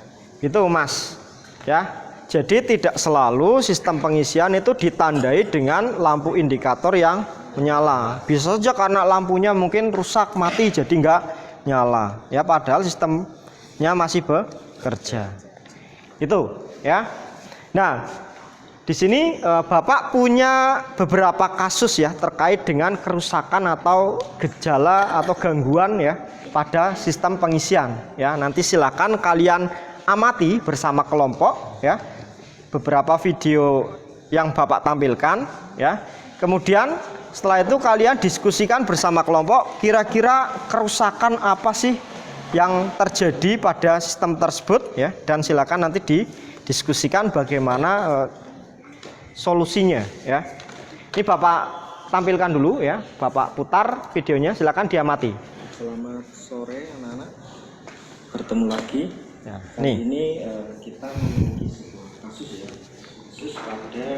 A: gitu Mas. Ya, jadi tidak selalu sistem pengisian itu ditandai dengan lampu indikator yang menyala. Bisa saja karena lampunya mungkin rusak, mati, jadi nggak nyala. Ya, padahal sistemnya masih bekerja. Itu ya. Nah, di sini Bapak punya beberapa kasus ya terkait dengan kerusakan atau gejala atau gangguan ya pada sistem pengisian ya. Nanti silakan kalian amati bersama kelompok ya beberapa video yang Bapak tampilkan ya. Kemudian setelah itu kalian diskusikan bersama kelompok kira-kira kerusakan apa sih yang terjadi pada sistem tersebut ya, dan silakan nanti didiskusikan bagaimana solusinya ya. Ini Bapak tampilkan dulu ya, Bapak putar videonya, silakan diamati.
G: Selamat sore anak-anak, bertemu lagi
A: Ya,
G: kali
A: nih.
G: ini kita memiliki sebuah kasus ya, khusus pada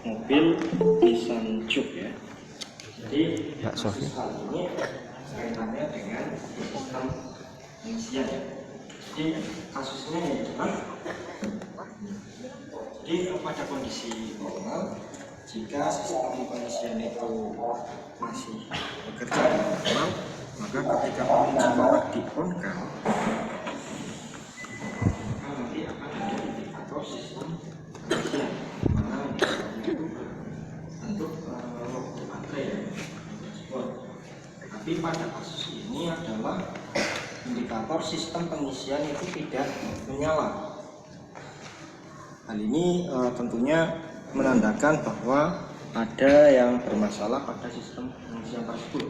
G: mobil Nissan Juke ya. Jadi
A: Ya,
G: kasus
A: Sofi.
G: kali ini kaitannya dengan sistem pengisian ya. Jadi kasusnya adalah, jadi pada kondisi normal jika sistem pengisian itu masih bekerja dengan normal, maka ketika kunci kontak di-on-kan, maka nanti akan ada indikator sistem pengisian, mana itu bentuk logo baterai ya. Tapi pada kasus ini adalah indikator sistem pengisian itu tidak menyala. Hal ini tentunya menandakan bahwa ada yang bermasalah pada sistem pengisian tersebut.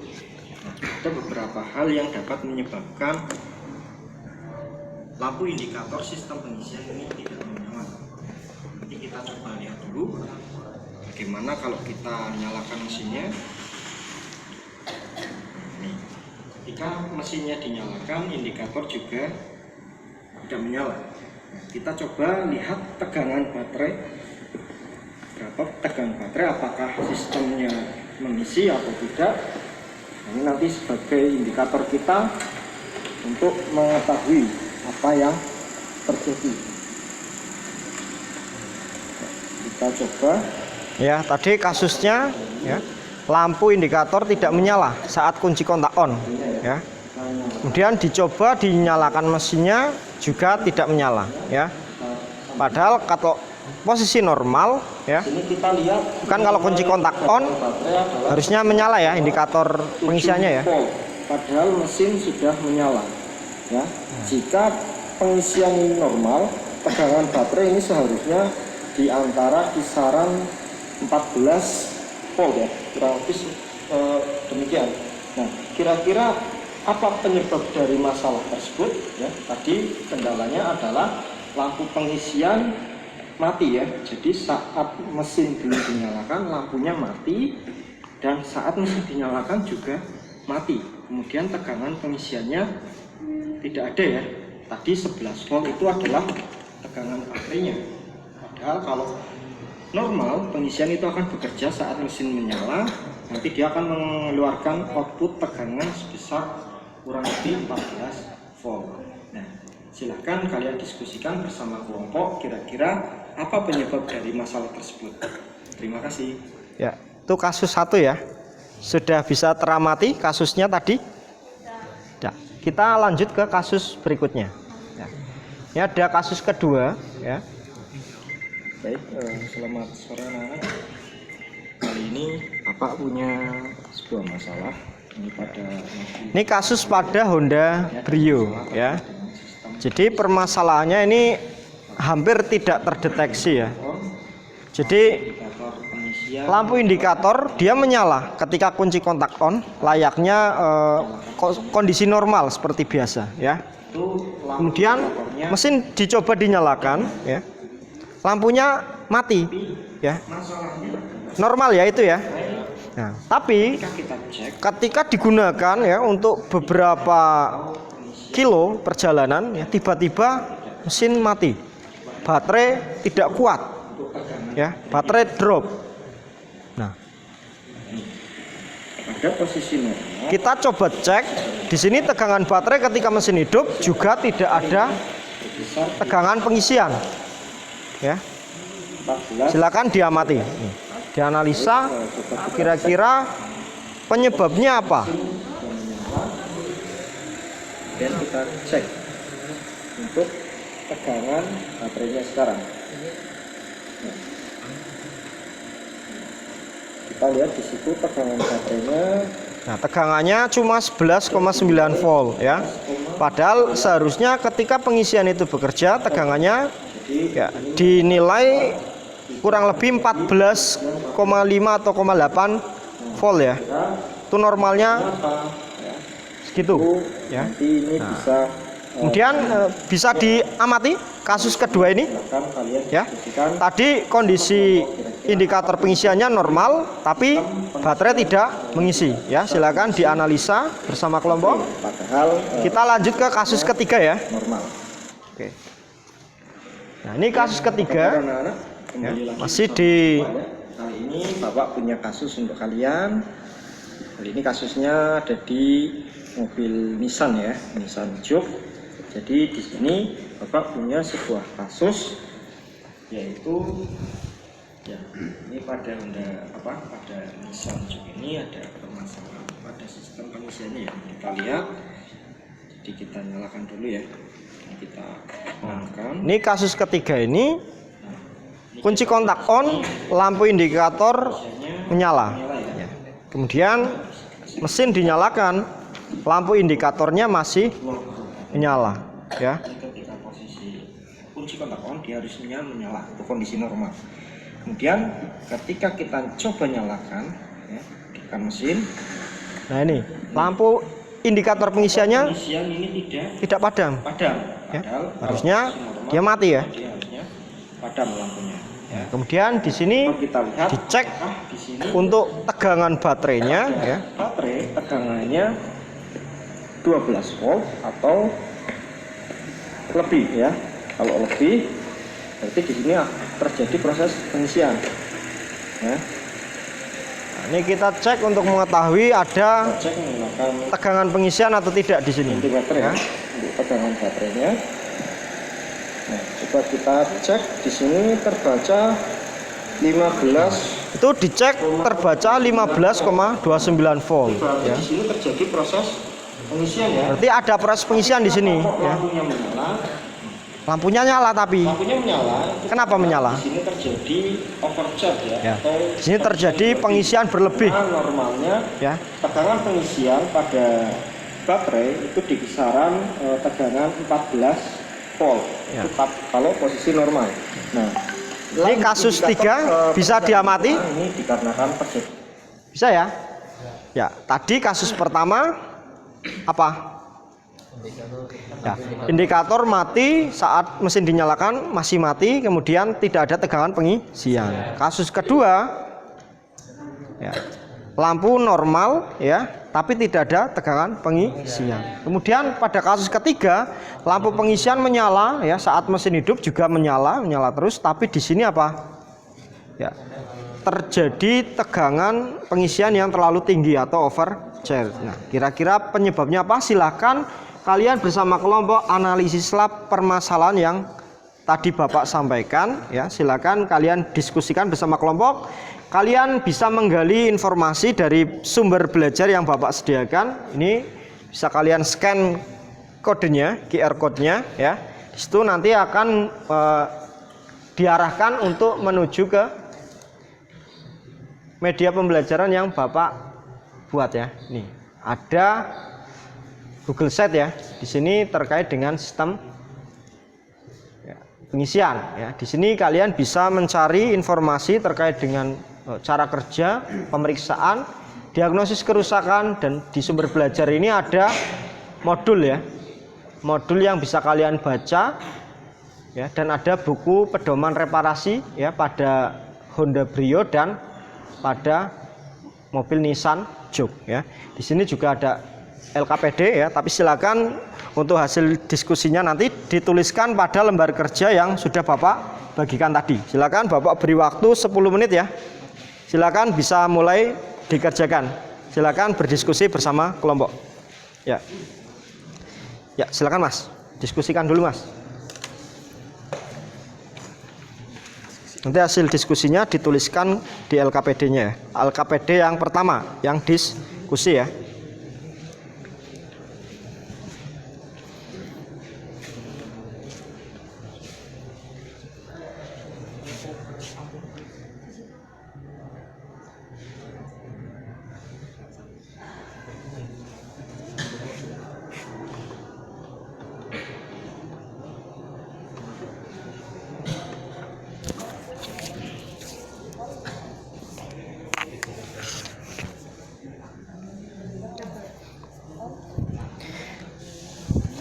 G: Nah, ada beberapa hal yang dapat menyebabkan lampu indikator sistem pengisian ini tidak menyala. Nanti kita coba lihat dulu bagaimana kalau kita nyalakan mesinnya. Nih, ketika mesinnya dinyalakan, indikator juga tidak menyala. Kita coba lihat tegangan baterai, berapa tegangan baterai, apakah sistemnya mengisi atau tidak. Ini nanti sebagai indikator kita untuk mengetahui apa yang terjadi. Kita coba.
A: Ya, tadi kasusnya ya, lampu indikator tidak menyala saat kunci kontak on ya. Kemudian dicoba dinyalakan mesinnya juga tidak menyala ya. Padahal kalau posisi normal ya,
G: Ini kita lihat
A: kan kalau kunci kontak on
G: baterai adalah
A: harusnya menyala ya indikator pengisiannya ya.
G: 7 volt. Padahal mesin sudah menyala
H: Ya, jika pengisian ini normal, tegangan baterai ini seharusnya di antara kisaran 14 volt ya, kurang lebih demikian. Nah, kira-kira apa penyebab dari masalah tersebut? Ya, tadi kendalanya adalah lampu pengisian mati ya. Jadi saat mesin belum dinyalakan lampunya mati, dan saat mesin dinyalakan juga mati. Kemudian tegangan pengisiannya tidak ada ya. Tadi 11 volt itu adalah tegangan baterainya. Padahal kalau normal pengisian itu akan bekerja saat mesin menyala, nanti dia akan mengeluarkan output tegangan sebesar kurang lebih 14 volt. Nah, silahkan kalian diskusikan bersama kelompok kira-kira apa penyebab dari masalah tersebut. Terima kasih.
A: Ya, itu kasus 1 ya. Sudah bisa teramati kasusnya tadi? Ya. Kita lanjut ke kasus berikutnya. Ya. Ini ada kasus kedua ya.
H: Baik, selamat sore anak-anak. Kali ini Bapak punya sebuah masalah.
A: Ini kasus pada Honda Brio ya. Jadi permasalahannya ini hampir tidak terdeteksi ya. Jadi lampu indikator dia menyala ketika kunci kontak on, layaknya kondisi normal seperti biasa ya. Kemudian mesin dicoba dinyalakan ya, lampunya mati ya, normal ya itu ya. Nah, tapi ketika digunakan ya untuk beberapa kilo perjalanan ya, tiba-tiba mesin mati, baterai tidak kuat ya, baterai drop. Nah,
H: pada posisi normal,
A: kita coba cek di sini tegangan baterai ketika mesin hidup juga tidak ada tegangan pengisian ya.
H: 14
A: Silakan diamati, dianalisa kira-kira penyebabnya apa.
H: dan kita cek untuk tegangan baterainya sekarang. Nah, kita lihat di situ tegangan baterainya.
A: Nah, tegangannya cuma 11,9 volt ya. Padahal seharusnya ketika pengisian itu bekerja tegangannya ya, dinilai kurang lebih 14,5 atau 0,8 volt ya. Itu normalnya segitu ya.
H: Nanti ini bisa
A: Kemudian bisa diamati kasus kedua ini ya. Tadi kondisi indikator pengisiannya normal tapi baterai tidak mengisi ya. Silakan dianalisa bersama kelompok.
H: padahal
A: Kita lanjut ke kasus ketiga ya.
H: normal.
A: Oke. Nah, ini kasus ketiga
H: Anak-anak,
A: ya,
H: kembali lagi
A: masih
H: bersama
A: di
H: Bapak ya. Kali ini Bapak punya kasus untuk kalian. Kali ini kasusnya ada di mobil Nissan ya, Nissan Juke. Jadi di sini Bapak punya sebuah kasus, yaitu ya ini pada pada Nissan Juke ini ada permasalahan pada sistem pengisiannya ya. Kita lihat. Jadi kita nyalakan dulu ya. Kita on-kan.
A: ini kasus ketiga ini kunci kontak on, lampu indikator menyala. Ya. Kemudian mesin dinyalakan, lampu indikatornya masih menyala ya.
H: Ketika posisi kunci kontak on dia harusnya menyala, itu kondisi normal. Kemudian ketika kita coba nyalakan ya, tekan mesin,
A: Nah, ini lampu indikator pengisiannya
H: pengisian ini
A: tidak padam
H: padam.
A: ya.
H: Padahal
A: Harusnya
H: kalau kondisi normal,
A: dia mati ya.
H: dia harusnya padam lampunya ya.
A: Kemudian di sini
H: Kalau kita lihat
A: dicek
H: di sini
A: untuk tegangan baterainya ya.
H: baterai tegangannya 12 volt atau lebih ya. Kalau lebih berarti di sini terjadi proses pengisian ya.
A: Nah, ini kita cek untuk mengetahui ada
H: Cek menggunakan
A: tegangan pengisian atau tidak di sini
H: multimeter ya, untuk tegangan baterainya. Nah, coba kita cek di sini terbaca 15.
A: Itu dicek terbaca 15,29 volt
H: Berarti
A: ya.
H: di sini terjadi proses pengisian ya.
A: Berarti ada proses pengisian di sini ya.
H: Lampunya menyala,
A: Lampunya nyala tapi
H: lampunya menyala.
A: kenapa menyala?
H: Di sini terjadi overcharge ya.
A: Ya.
H: Atau
A: Di sini terjadi pengisian berlebih
H: normalnya
A: ya.
H: tegangan pengisian pada baterai itu di kisaran tegangan 14 volt.
A: Ya.
H: Tetap kalau posisi normal. Nah,
A: Ini kasus 3 bisa diamati?
H: Ini dikarenakan pedet.
A: Bisa ya? Ya, tadi kasus pertama apa? Ya, indikator mati saat mesin dinyalakan masih mati, kemudian tidak ada tegangan pengisian. Kasus kedua, ya, lampu normal ya, tapi tidak ada tegangan pengisian. Kemudian pada kasus ketiga, lampu pengisian menyala ya saat mesin hidup juga menyala terus, tapi di sini apa? Ya, terjadi tegangan pengisian yang terlalu tinggi atau overcharge. Nah, kira-kira penyebabnya apa? Silahkan kalian bersama kelompok analisislah permasalahan yang tadi Bapak sampaikan ya. Silakan kalian diskusikan bersama kelompok. Kalian bisa menggali informasi dari sumber belajar yang Bapak sediakan. Ini bisa kalian scan kodenya, QR code-nya ya. Di situ nanti akan diarahkan untuk menuju ke media pembelajaran yang Bapak buat ya. Nih, ada Google Sheet ya. Di sini terkait dengan sistem ya, pengisian ya. Di sini kalian bisa mencari informasi terkait dengan cara kerja, pemeriksaan, diagnosis kerusakan, dan di sumber belajar ini ada modul ya. Modul yang bisa kalian baca ya, dan ada buku pedoman reparasi ya pada Honda Brio dan pada mobil Nissan Juke ya. Di sini juga ada LKPD ya, tapi silakan untuk hasil diskusinya nanti dituliskan pada lembar kerja yang sudah Bapak bagikan tadi. Silakan Bapak beri waktu 10 menit ya. Silakan bisa mulai dikerjakan. Silakan berdiskusi bersama kelompok. Ya. Ya, silakan Mas. Diskusikan dulu Mas. Nanti hasil diskusinya dituliskan di LKPD-nya ya. LKPD yang pertama, yang diskusi ya.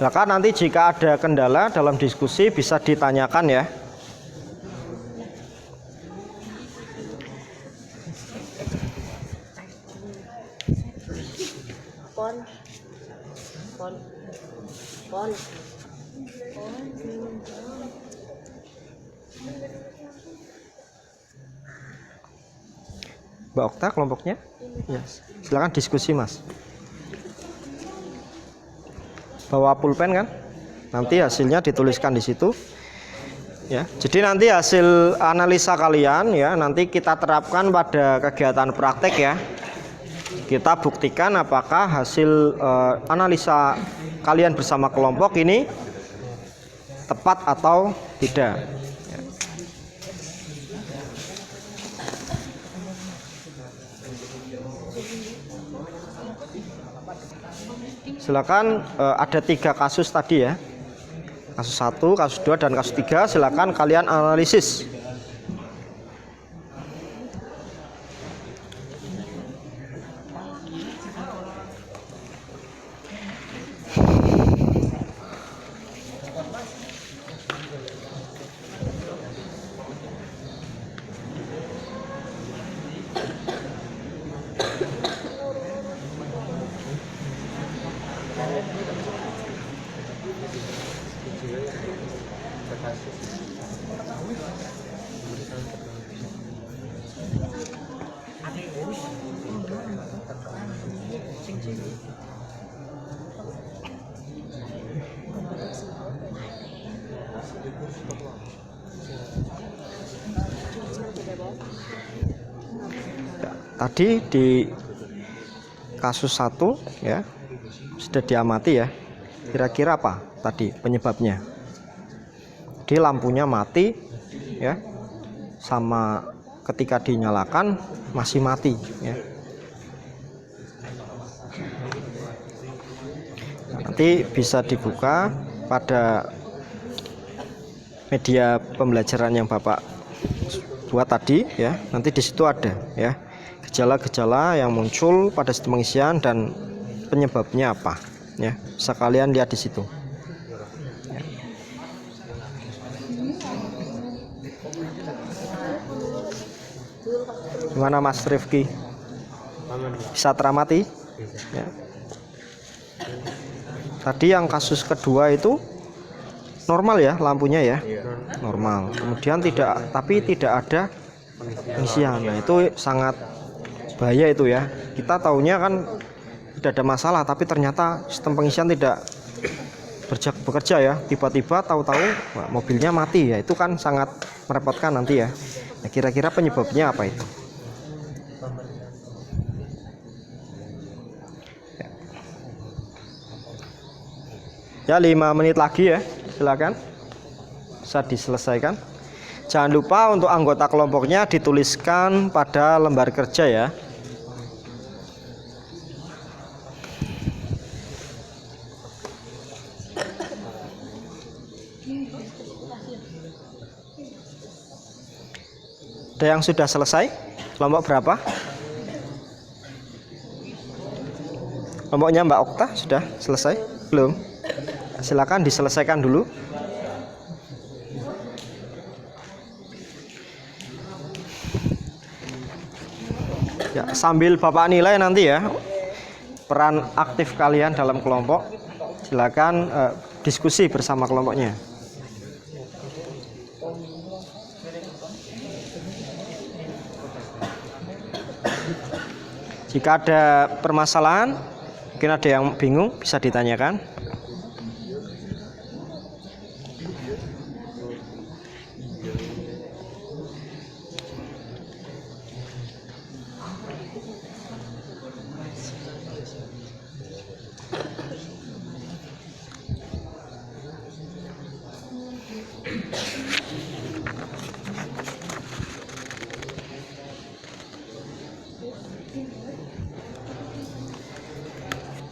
A: Silakan nanti jika ada kendala dalam diskusi bisa ditanyakan ya. Mbak Okta kelompoknya? Ya. Silakan diskusi Mas. Bawa pulpen kan? Nanti hasilnya dituliskan di situ. Ya. Jadi nanti hasil analisa kalian ya nanti kita terapkan pada kegiatan praktek ya. Kita buktikan apakah hasil analisa kalian bersama kelompok ini tepat atau tidak. Ya. Silakan ada 3 kasus tadi ya. Kasus 1, kasus 2, dan kasus 3. Silakan kalian analisis. Tadi di kasus 1 ya sudah diamati ya. Kira-kira apa tadi penyebabnya? Di lampunya mati ya, sama ketika dinyalakan masih mati ya. Nanti bisa dibuka pada media pembelajaran yang Bapak buat tadi ya. Nanti di situ ada ya gejala-gejala yang muncul pada sistem pengisian dan penyebabnya apa ya. Bisa kalian lihat di situ. Gimana Mas Rifki? Bisa teramati? Ya. Tadi yang kasus kedua itu normal ya lampunya ya, normal. Kemudian tidak ada pengisian. Nah itu sangat bahaya itu ya. Kita taunya kan tidak ada masalah, tapi ternyata sistem pengisian tidak bekerja ya. Tiba-tiba tahu-tahu mobilnya mati ya. Itu kan sangat merepotkan nanti ya. Nah, kira-kira penyebabnya apa itu? Ya 5 menit lagi ya, silakan bisa diselesaikan. Jangan lupa untuk anggota kelompoknya dituliskan pada lembar kerja ya. Ada yang sudah selesai? Kelompok berapa? Kelompoknya Mbak Okta sudah selesai? Belum? Silakan diselesaikan dulu. Ya, sambil Bapak nilai nanti ya peran aktif kalian dalam kelompok. Silakan diskusi bersama kelompoknya. Jika ada permasalahan, mungkin ada yang bingung, bisa ditanyakan.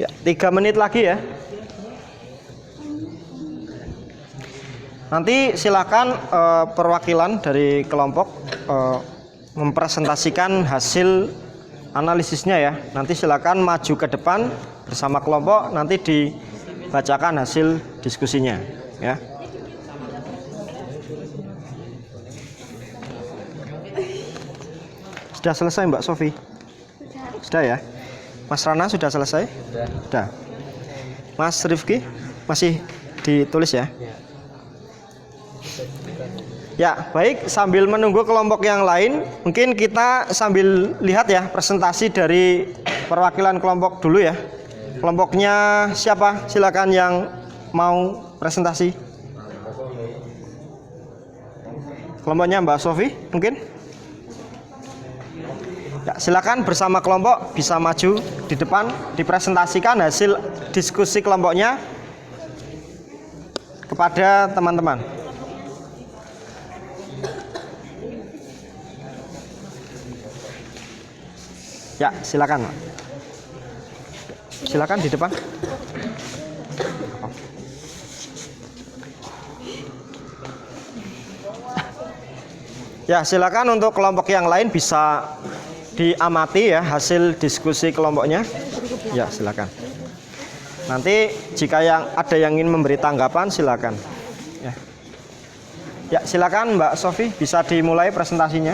A: Ya, 3 menit lagi ya. Nanti silakan perwakilan dari kelompok mempresentasikan hasil analisisnya ya. Nanti silakan maju ke depan bersama kelompok, nanti dibacakan hasil diskusinya ya. Sudah selesai Mbak Sofi? Sudah ya. Mas Rana sudah selesai? Sudah. Mas Rifki masih ditulis ya? Ya, baik, sambil menunggu kelompok yang lain, mungkin kita sambil lihat ya presentasi dari perwakilan kelompok dulu ya. Kelompoknya siapa? Silakan yang mau presentasi. Kelompoknya Mbak Sofi mungkin? Ya, silakan bersama kelompok bisa maju di depan, dipresentasikan hasil diskusi kelompoknya kepada teman-teman. Ya, silakan, Pak. Silakan di depan. Ya, silakan untuk kelompok yang lain bisa diamati ya hasil diskusi kelompoknya. Ya, silakan. Nanti jika ada yang ingin memberi tanggapan silakan. Ya. Ya, silakan Mbak Sofi bisa dimulai presentasinya.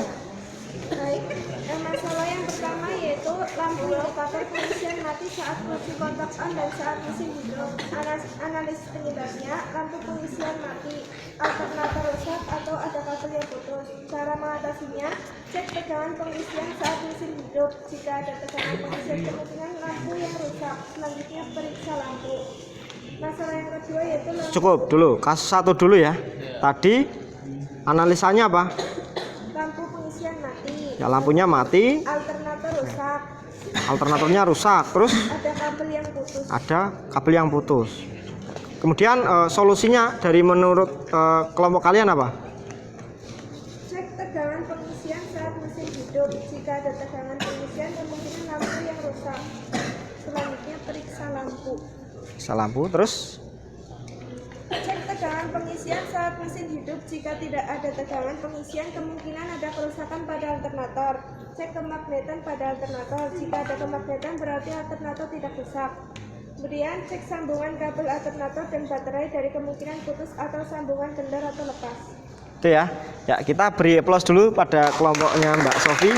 F: Baik, masalah yang pertama yaitu lampu indikator pengisian mati saat fungsi kontak on dan saat mesin hidup. Analisis penyebabnya, lampu pengisian mati, alternator rusak atau ada kabel yang putus. Cara mengatasinya, cek tegangan pengisian saat mesin hidup. Jika ada tegangan pengisian kemungkinan lampu yang rusak. Selanjutnya periksa lampu. Masalah yang kedua yaitu lampu.
A: Cukup dulu, kasus 1 dulu ya. Tadi analisanya apa?
F: Lampu pengisian mati.
A: Ya, lampunya mati.
F: Alternator rusak.
A: Alternatornya rusak, terus
F: Ada kabel yang putus.
A: ada kabel yang putus. Kemudian solusinya dari menurut kelompok kalian apa?
F: Cek tegangan pengisian saat mesin hidup. Jika ada tegangan pengisian kemungkinan lampu yang rusak. Selanjutnya periksa lampu.
A: periksa lampu. Terus
F: Cek tegangan pengisian saat mesin hidup. Jika tidak ada tegangan pengisian, kemungkinan ada kerusakan pada alternator. Cek kemagnetan pada alternator. Jika ada kemagnetan, berarti alternator tidak rusak. Kemudian cek sambungan kabel alternator dan baterai dari kemungkinan putus atau sambungan kendor atau lepas.
A: itu ya. Ya, kita beri applause dulu pada kelompoknya Mbak Sofi.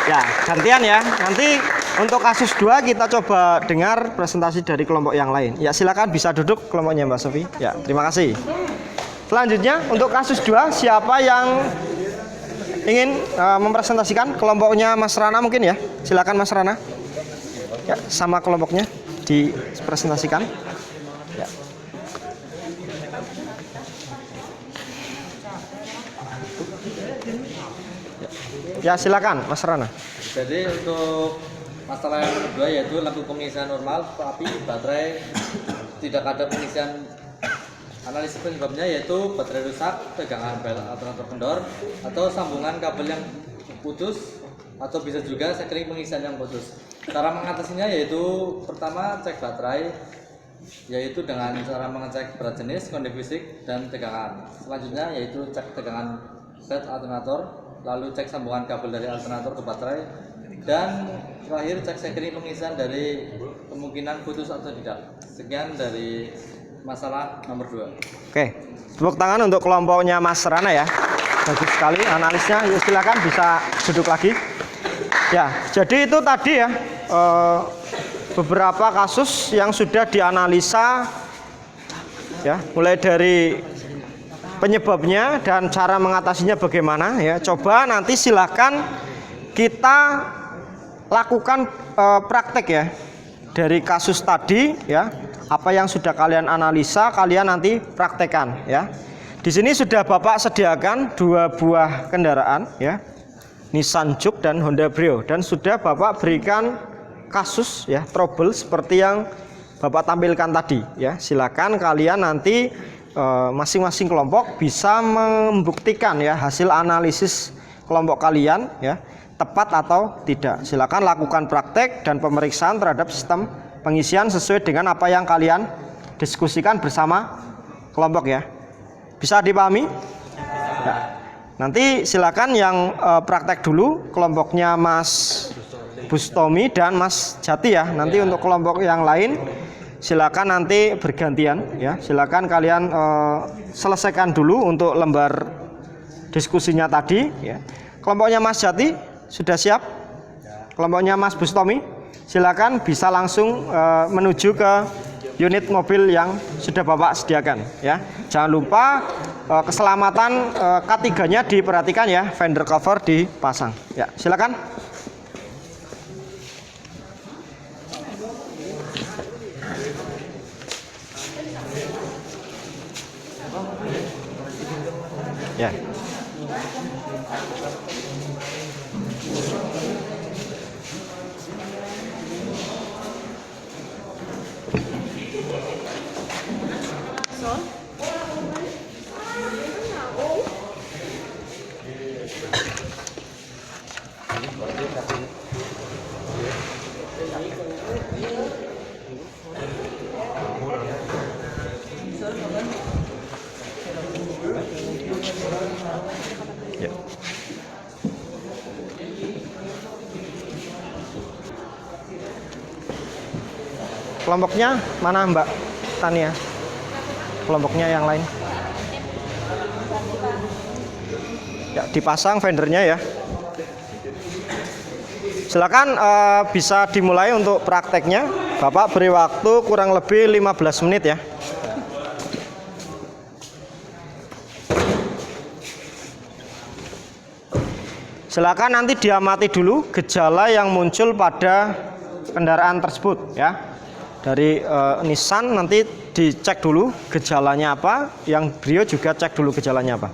A: Ya, gantian ya. Nanti untuk kasus 2 kita coba dengar presentasi dari kelompok yang lain. Ya, silakan bisa duduk kelompoknya Mbak Sofi. Ya, terima kasih. Selanjutnya untuk kasus 2, siapa yang ingin mempresentasikan? Kelompoknya Mas Rana mungkin ya. Silakan Mas Rana. Ya, sama kelompoknya dipresentasikan. Ya. Ya, silakan Mas Rana.
E: Jadi untuk masalah yang kedua yaitu lampu pengisian normal tapi baterai tidak ada pengisian. Analisis penyebabnya yaitu baterai rusak, tegangan bel alternator kendor, atau sambungan kabel yang putus, atau bisa juga sekring pengisian yang putus. Cara mengatasinya yaitu pertama cek baterai, yaitu dengan cara mengecek berat jenis, kondisi fisik, dan tegangan. Selanjutnya yaitu cek tegangan set alternator, lalu cek sambungan kabel dari alternator ke baterai, dan terakhir cek sekring pengisian dari kemungkinan putus atau tidak. Sekian dari masalah nomor 2.
A: Oke, tepuk tangan untuk kelompoknya Mas Rana ya. Bagus sekali analisnya. Yuk silakan bisa duduk lagi. Ya, jadi itu tadi ya beberapa kasus yang sudah dianalisa ya, mulai dari penyebabnya dan cara mengatasinya bagaimana ya. Coba nanti silakan kita lakukan praktek ya dari kasus tadi ya. Apa yang sudah kalian analisa, kalian nanti praktekkan ya. Di sini sudah Bapak sediakan 2 buah kendaraan ya, Nissan Juke dan Honda Brio, dan sudah Bapak berikan kasus ya, trouble seperti yang Bapak tampilkan tadi ya. Silakan kalian nanti masing-masing kelompok bisa membuktikan ya hasil analisis kelompok kalian ya, tepat atau tidak. Silakan lakukan praktek dan pemeriksaan terhadap sistem pengisian sesuai dengan apa yang kalian diskusikan bersama kelompok ya. Bisa dipahami? Ya. Nanti silakan yang praktek dulu kelompoknya Mas Bustomi dan Mas Jati ya. Nanti untuk kelompok yang lain silakan nanti bergantian ya. Silakan kalian selesaikan dulu untuk lembar diskusinya tadi ya. Kelompoknya Mas Jati sudah siap? Kelompoknya Mas Bustomi silakan bisa langsung menuju ke unit mobil yang sudah Bapak sediakan ya. Jangan lupa keselamatan K3-nya diperhatikan ya, fender cover dipasang. Ya, silakan. Ya. Ya. Kelompoknya mana Mbak Tania? Kelompoknya yang lain? Ya, dipasang fendernya ya. Silakan bisa dimulai untuk prakteknya. Bapak beri waktu kurang lebih 15 menit ya. Silakan nanti diamati dulu gejala yang muncul pada kendaraan tersebut ya. Dari Nissan nanti dicek dulu gejalanya apa, yang Brio juga cek dulu gejalanya apa.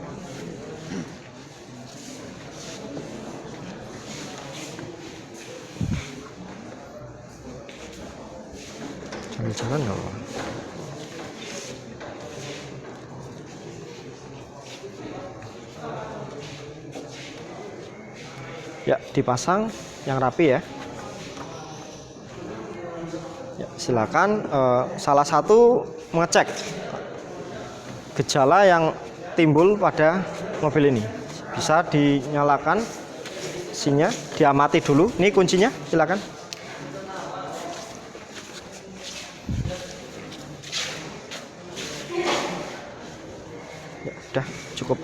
A: Jangan-jangan nggak apa. Ya, dipasang yang rapi ya. Ya, silakan salah satu mengecek gejala yang timbul pada mobil ini. Bisa dinyalakan mesinnya, diamati dulu. Ini kuncinya, silakan. Ya, udah cukup.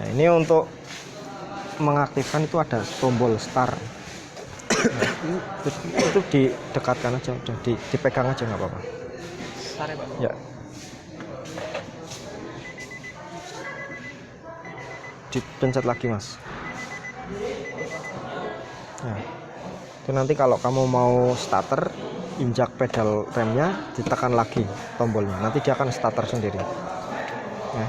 A: Nah, ini untuk mengaktifkan itu ada tombol start. Nah, itu didekatkan aja, udah dipegang aja nggak apa-apa. Ya. Dipencet lagi, Mas. Nah, itu nanti kalau kamu mau starter, injak pedal remnya, ditekan lagi tombolnya. Nanti dia akan starter sendiri. Ya.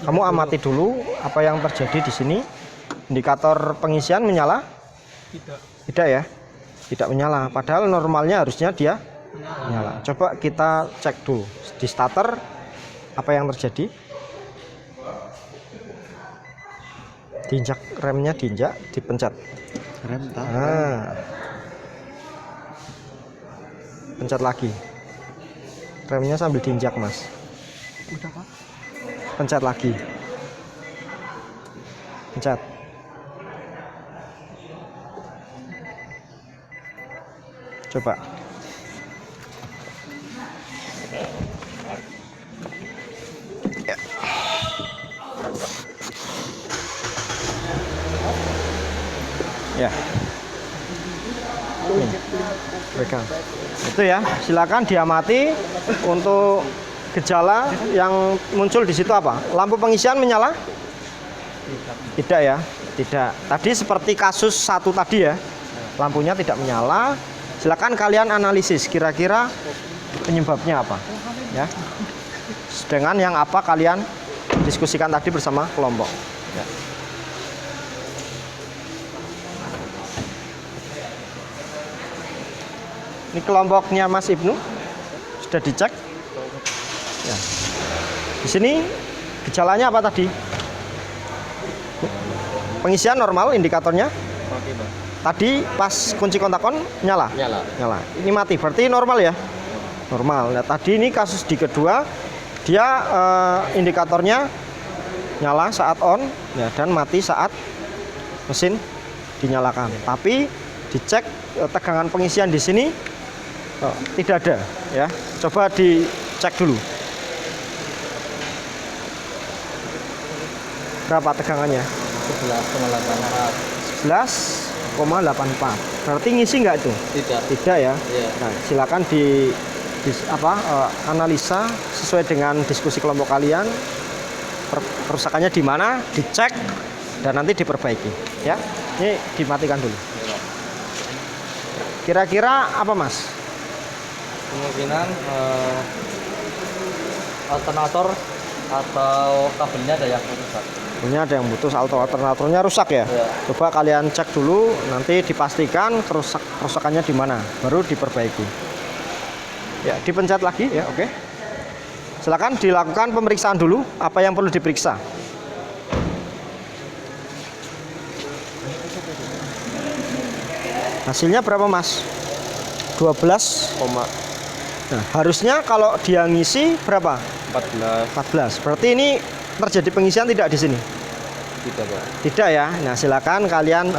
A: Kamu amati dulu apa yang terjadi di sini. Indikator pengisian menyala? Tidak ya, tidak menyala. Padahal normalnya harusnya dia menyala. Coba kita cek dulu di starter apa yang terjadi. Diinjak remnya, diinjak, dipencet. Nah, pencet lagi. Remnya sambil diinjak, Mas. Pencet lagi. Pencet. Coba. Ya. Ya. Nih, pegang. Itu ya, silakan diamati untuk gejala yang muncul di situ apa? Lampu pengisian menyala? Tidak ya, tidak. Tadi seperti kasus satu tadi ya, lampunya tidak menyala. Silakan kalian analisis kira-kira penyebabnya apa, ya. Dengan yang apa kalian diskusikan tadi bersama kelompok. Ya. Ini kelompoknya Mas Ibnu sudah dicek. Ya. Di sini gejalanya apa tadi? Pengisian normal indikatornya. Tadi pas kunci kontak on nyala. Nyala. Ini mati. Berarti normal ya? Normal. Nah, tadi ini kasus di kedua dia indikatornya nyala saat on ya, dan mati saat mesin dinyalakan. Tapi dicek tegangan pengisian di sini tidak ada ya. Coba dicek dulu. Berapa tegangannya? 11,84. Berarti ngisi nggak itu? Tidak ya. Nah, silakan analisa sesuai dengan diskusi kelompok kalian. Kerusakannya di mana? Dicek dan nanti diperbaiki. Ya. Ini dimatikan dulu. Kira-kira apa, Mas?
E: Kemungkinan alternator atau kabelnya ada yang rusak.
A: Punya ada yang putus, alternatornya rusak ya? Coba kalian cek dulu, nanti dipastikan kerusakannya di mana, baru diperbaiki. Ya, dipencet lagi ya, oke. Silakan dilakukan pemeriksaan dulu, apa yang perlu diperiksa. Hasilnya berapa, Mas? 12, nah, harusnya kalau dia ngisi berapa? 14. Berarti ini terjadi pengisian tidak di sini?
E: Tidak, Pak.
A: Tidak ya. Nah, silakan kalian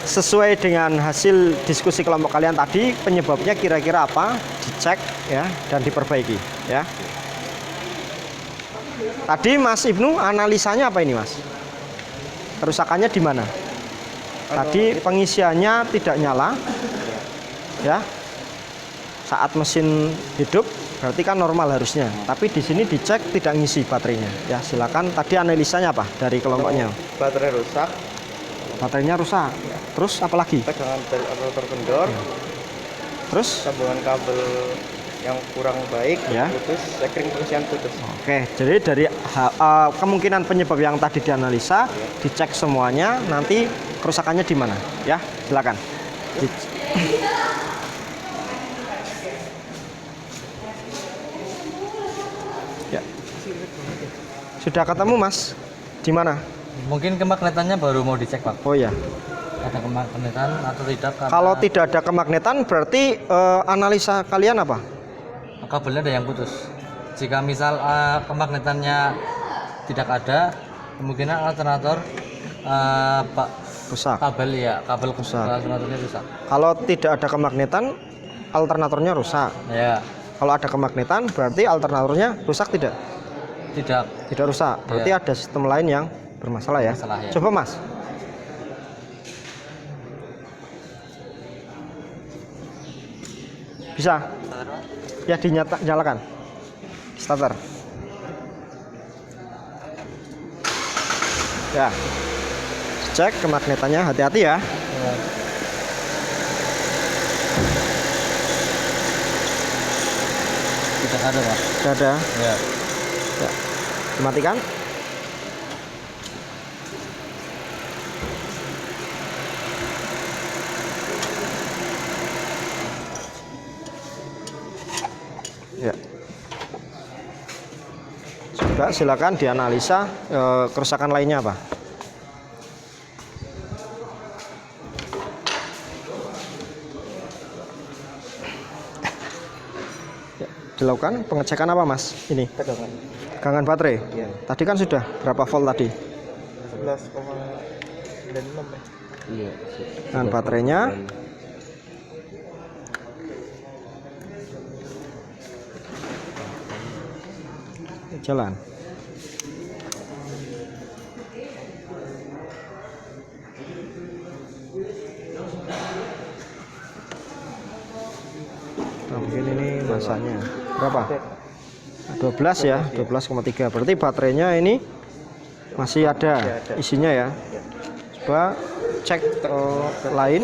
A: sesuai dengan hasil diskusi kelompok kalian tadi, penyebabnya kira-kira apa, dicek ya dan diperbaiki ya. Tadi Mas Ibnu analisanya apa ini, Mas? Kerusakannya di mana? Tadi pengisiannya tidak nyala ya. Saat mesin hidup berarti kan normal harusnya, tapi di sini dicek tidak ngisi baterainya. Ya, silakan tadi analisanya apa dari kelompoknya?
I: Baterai rusak,
A: Baterainya rusak. Terus apa lagi?
I: tegangan dari alternator kendor,
A: Terus?
I: sambungan kabel yang kurang baik,
A: Ya.
I: putus, sekring pengisian putus.
A: Oke, jadi dari kemungkinan penyebab yang tadi dianalisa, dicek semuanya, nanti kerusakannya di mana? Ya, silakan. Ya. Sudah ketemu Mas? Di mana?
E: Mungkin kemagnetannya baru mau dicek Pak.
A: Oh ya.
E: Ada kemagnetan atau tidak? Karena
A: Kalau tidak ada kemagnetan berarti analisa kalian apa?
E: kabelnya ada yang putus. Jika misal kemagnetannya tidak ada, kemungkinan alternator
A: Rusak.
E: kabel
A: Rusak.
E: alternatornya rusak.
A: Kalau tidak ada kemagnetan, alternatornya rusak.
E: Ya,
A: Kalau ada kemagnetan berarti alternatornya rusak tidak?
E: tidak.
A: Tidak rusak. Berarti ada sistem lain yang bermasalah ya.
E: Bermasalah, ya.
A: Coba Mas. Bisa? Ya dinyalakan. Starter. Ya. Cek kemagnetannya, hati-hati ya.
E: Tidak ada Pak.
A: Tidak ada.
E: Ya.
A: Ya. Dimatikan. Ya. Sudah, silakan dianalisa kerusakan lainnya apa. Ya, dilakukan pengecekan apa Mas? Ini tegangan baterai.
I: Iya.
A: Tadi kan sudah berapa volt tadi?
I: 11,96 ya.
E: Iya.
A: Tegangan baterainya. Jalan. Nah, mungkin ini masanya berapa? 12 ya, 12,3. Berarti baterainya ini masih ada isinya ya. Coba cek lain.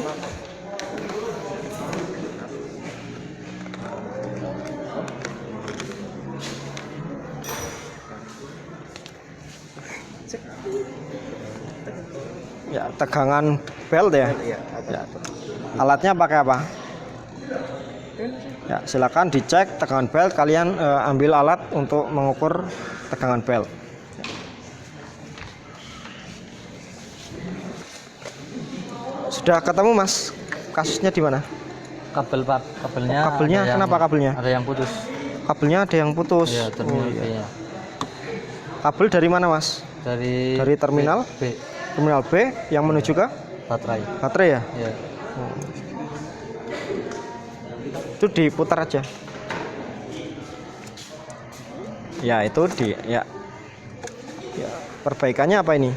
A: Ya, tegangan belt ya. Ya. Alatnya pakai apa? Ya, silakan dicek tegangan belt. Kalian ambil alat untuk mengukur tegangan belt. Sudah ketemu Mas? Kasusnya di mana?
E: Kabel Pak, kabelnya.
A: Kabelnya
E: ada yang-
A: kenapa kabelnya?
E: Ada yang putus.
A: Kabelnya ada yang putus.
E: Iya, terminal
A: Oh, iya.
E: B-nya.
A: Kabel dari mana Mas?
E: Dari
A: Terminal?
E: B,
A: Terminal B yang menuju ke
E: baterai.
A: baterai ya?
E: Ya.
A: Itu diputar aja. Ya, itu ya. Ya, perbaikannya apa ini?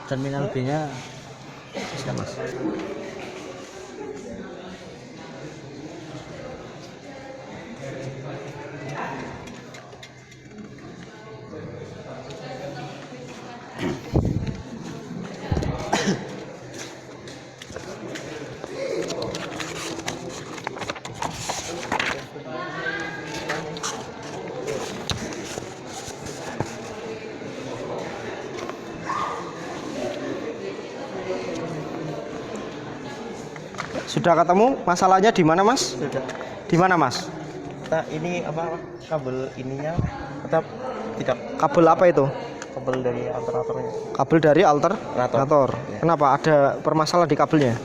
E: Terminal B-nya
A: Ya, Mas. Sudah ketemu masalahnya di mana Mas?
I: Sudah.
A: Di mana Mas?
I: Nah, ini apa kabel ininya tetap tidak,
A: Kabel apa itu?
I: kabel dari alternatornya.
A: Kabel dari alternator.
I: Ya.
A: Kenapa ada permasalahan di kabelnya?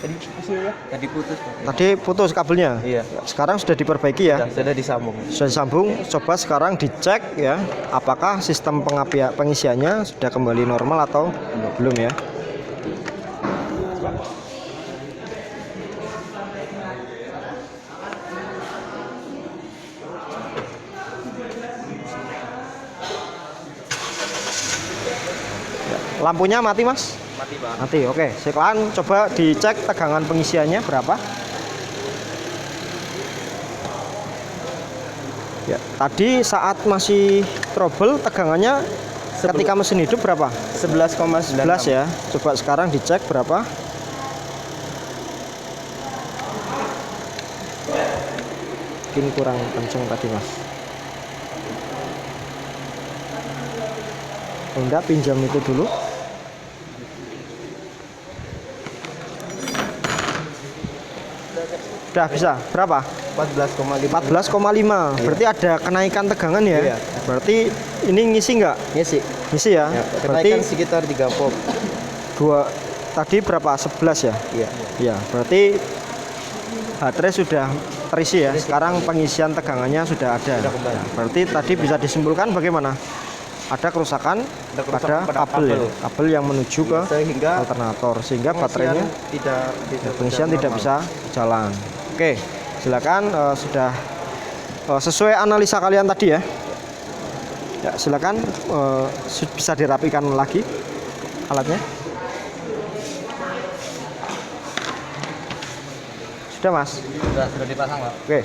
I: Tadi putus ya? Tadi putus. Pak.
A: Tadi putus kabelnya.
I: Iya.
A: Sekarang sudah diperbaiki ya.
I: Sudah disambung.
A: Sudah disambung. Coba sekarang dicek ya, apakah sistem pengisiannya sudah kembali normal atau belum ya. Lampunya mati Mas?
I: Mati Pak.
A: Mati, oke. Sekarang coba dicek tegangan pengisiannya berapa. Ya, tadi saat masih trouble tegangannya ketika mesin hidup berapa?
I: 11,9.
A: 11 ya. Coba sekarang dicek berapa. Mungkin kurang kenceng tadi Mas. Enggak, pinjam itu dulu. Sudah bisa. Berapa?
I: 14,5.
A: 14,5. Berarti ada kenaikan tegangan ya?
I: Iya.
A: Berarti ini ngisi nggak?
I: Ngisi.
A: Ngisi ya?
I: Ya,
A: Berarti
I: kenaikan sekitar 3 volt.
A: tadi berapa? 11 ya?
I: Iya.
A: Ya, berarti baterai sudah terisi ya. Sekarang pengisian tegangannya sudah ada.
I: Sudah kembali.
A: Ya, berarti tadi bisa disimpulkan bagaimana? Ada kerusakan pada kabel ya, kabel yang menuju ke
I: Sehingga
A: alternator, sehingga baterainya
I: tidak bisa
A: pengisian tidak
I: normal.
A: bisa jalan. Oke, silakan sudah sesuai analisa kalian tadi ya. Ya, silakan bisa dirapikan lagi alatnya. Sudah, Mas?
E: Sudah dipasang, Pak.
A: Oke.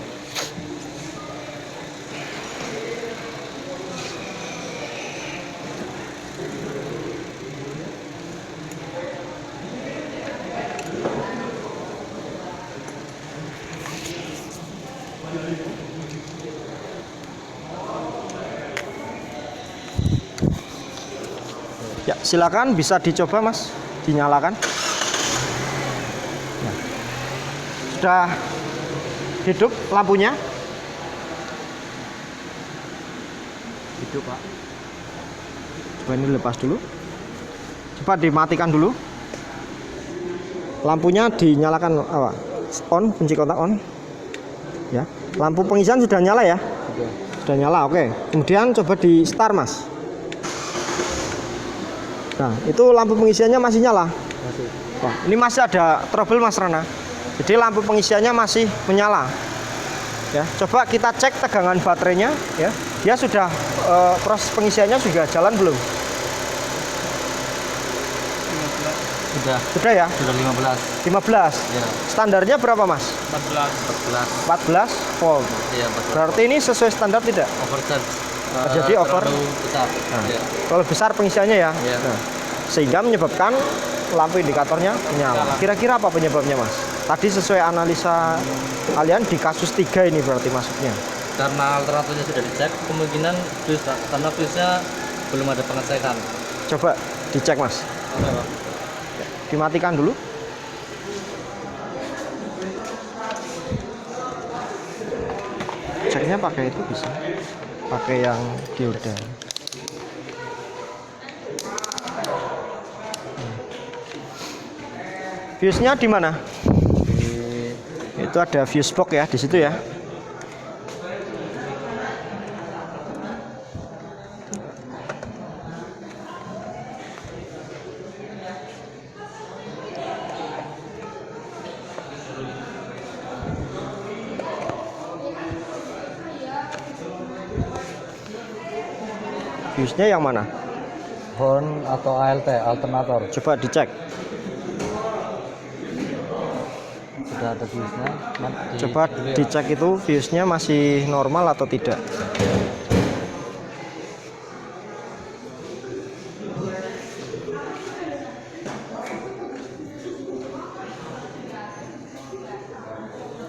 A: Ya, silakan bisa dicoba, Mas, dinyalakan. Ya. Sudah hidup lampunya? Hidup, Pak. Coba ini lepas dulu. Coba dimatikan dulu. Lampunya dinyalakan apa? On, kunci kontak on. Ya. Lampu pengisian sudah nyala ya? Sudah nyala, oke. Kemudian coba di start, Mas. Nah, itu lampu pengisiannya masih nyala. Wah, ini masih ada trouble, Mas Rana. Jadi lampu pengisiannya masih menyala. Ya, coba kita cek tegangan baterainya. Ya, dia sudah proses pengisiannya juga jalan belum? Sudah ya?
E: Sudah 15.
A: 15.
E: Ya.
A: Standarnya berapa, Mas?
E: 14.
A: 14 volt.
E: Iya, 14.
A: Berarti ini sesuai standar tidak?
E: Overcharge.
A: Jadi over.
E: Terlalu besar.
A: Nah,
E: Ya.
A: kalau besar pengisiannya ya.
E: Iya.
A: Nah, sehingga menyebabkan lampu indikatornya menyala. Kira-kira apa penyebabnya, Mas? Tadi sesuai analisa kalian di kasus 3 ini berarti masuknya.
E: Karena alternatornya sudah dicek, kemungkinan fuse, karena fuse-nya belum ada pengecekan.
A: Coba dicek, Mas.
E: Oke, Pak.
A: Dimatikan dulu. Ceknya pakai itu bisa. Pakai yang dioda. Fuse-nya di mana? Itu ada fuse box ya di situ ya. Fuse-nya yang mana?
E: Horn atau ALT, alternator.
A: Coba dicek.
E: Sudah ada fuse-nya.
A: Coba dicek itu fuse-nya masih normal atau tidak.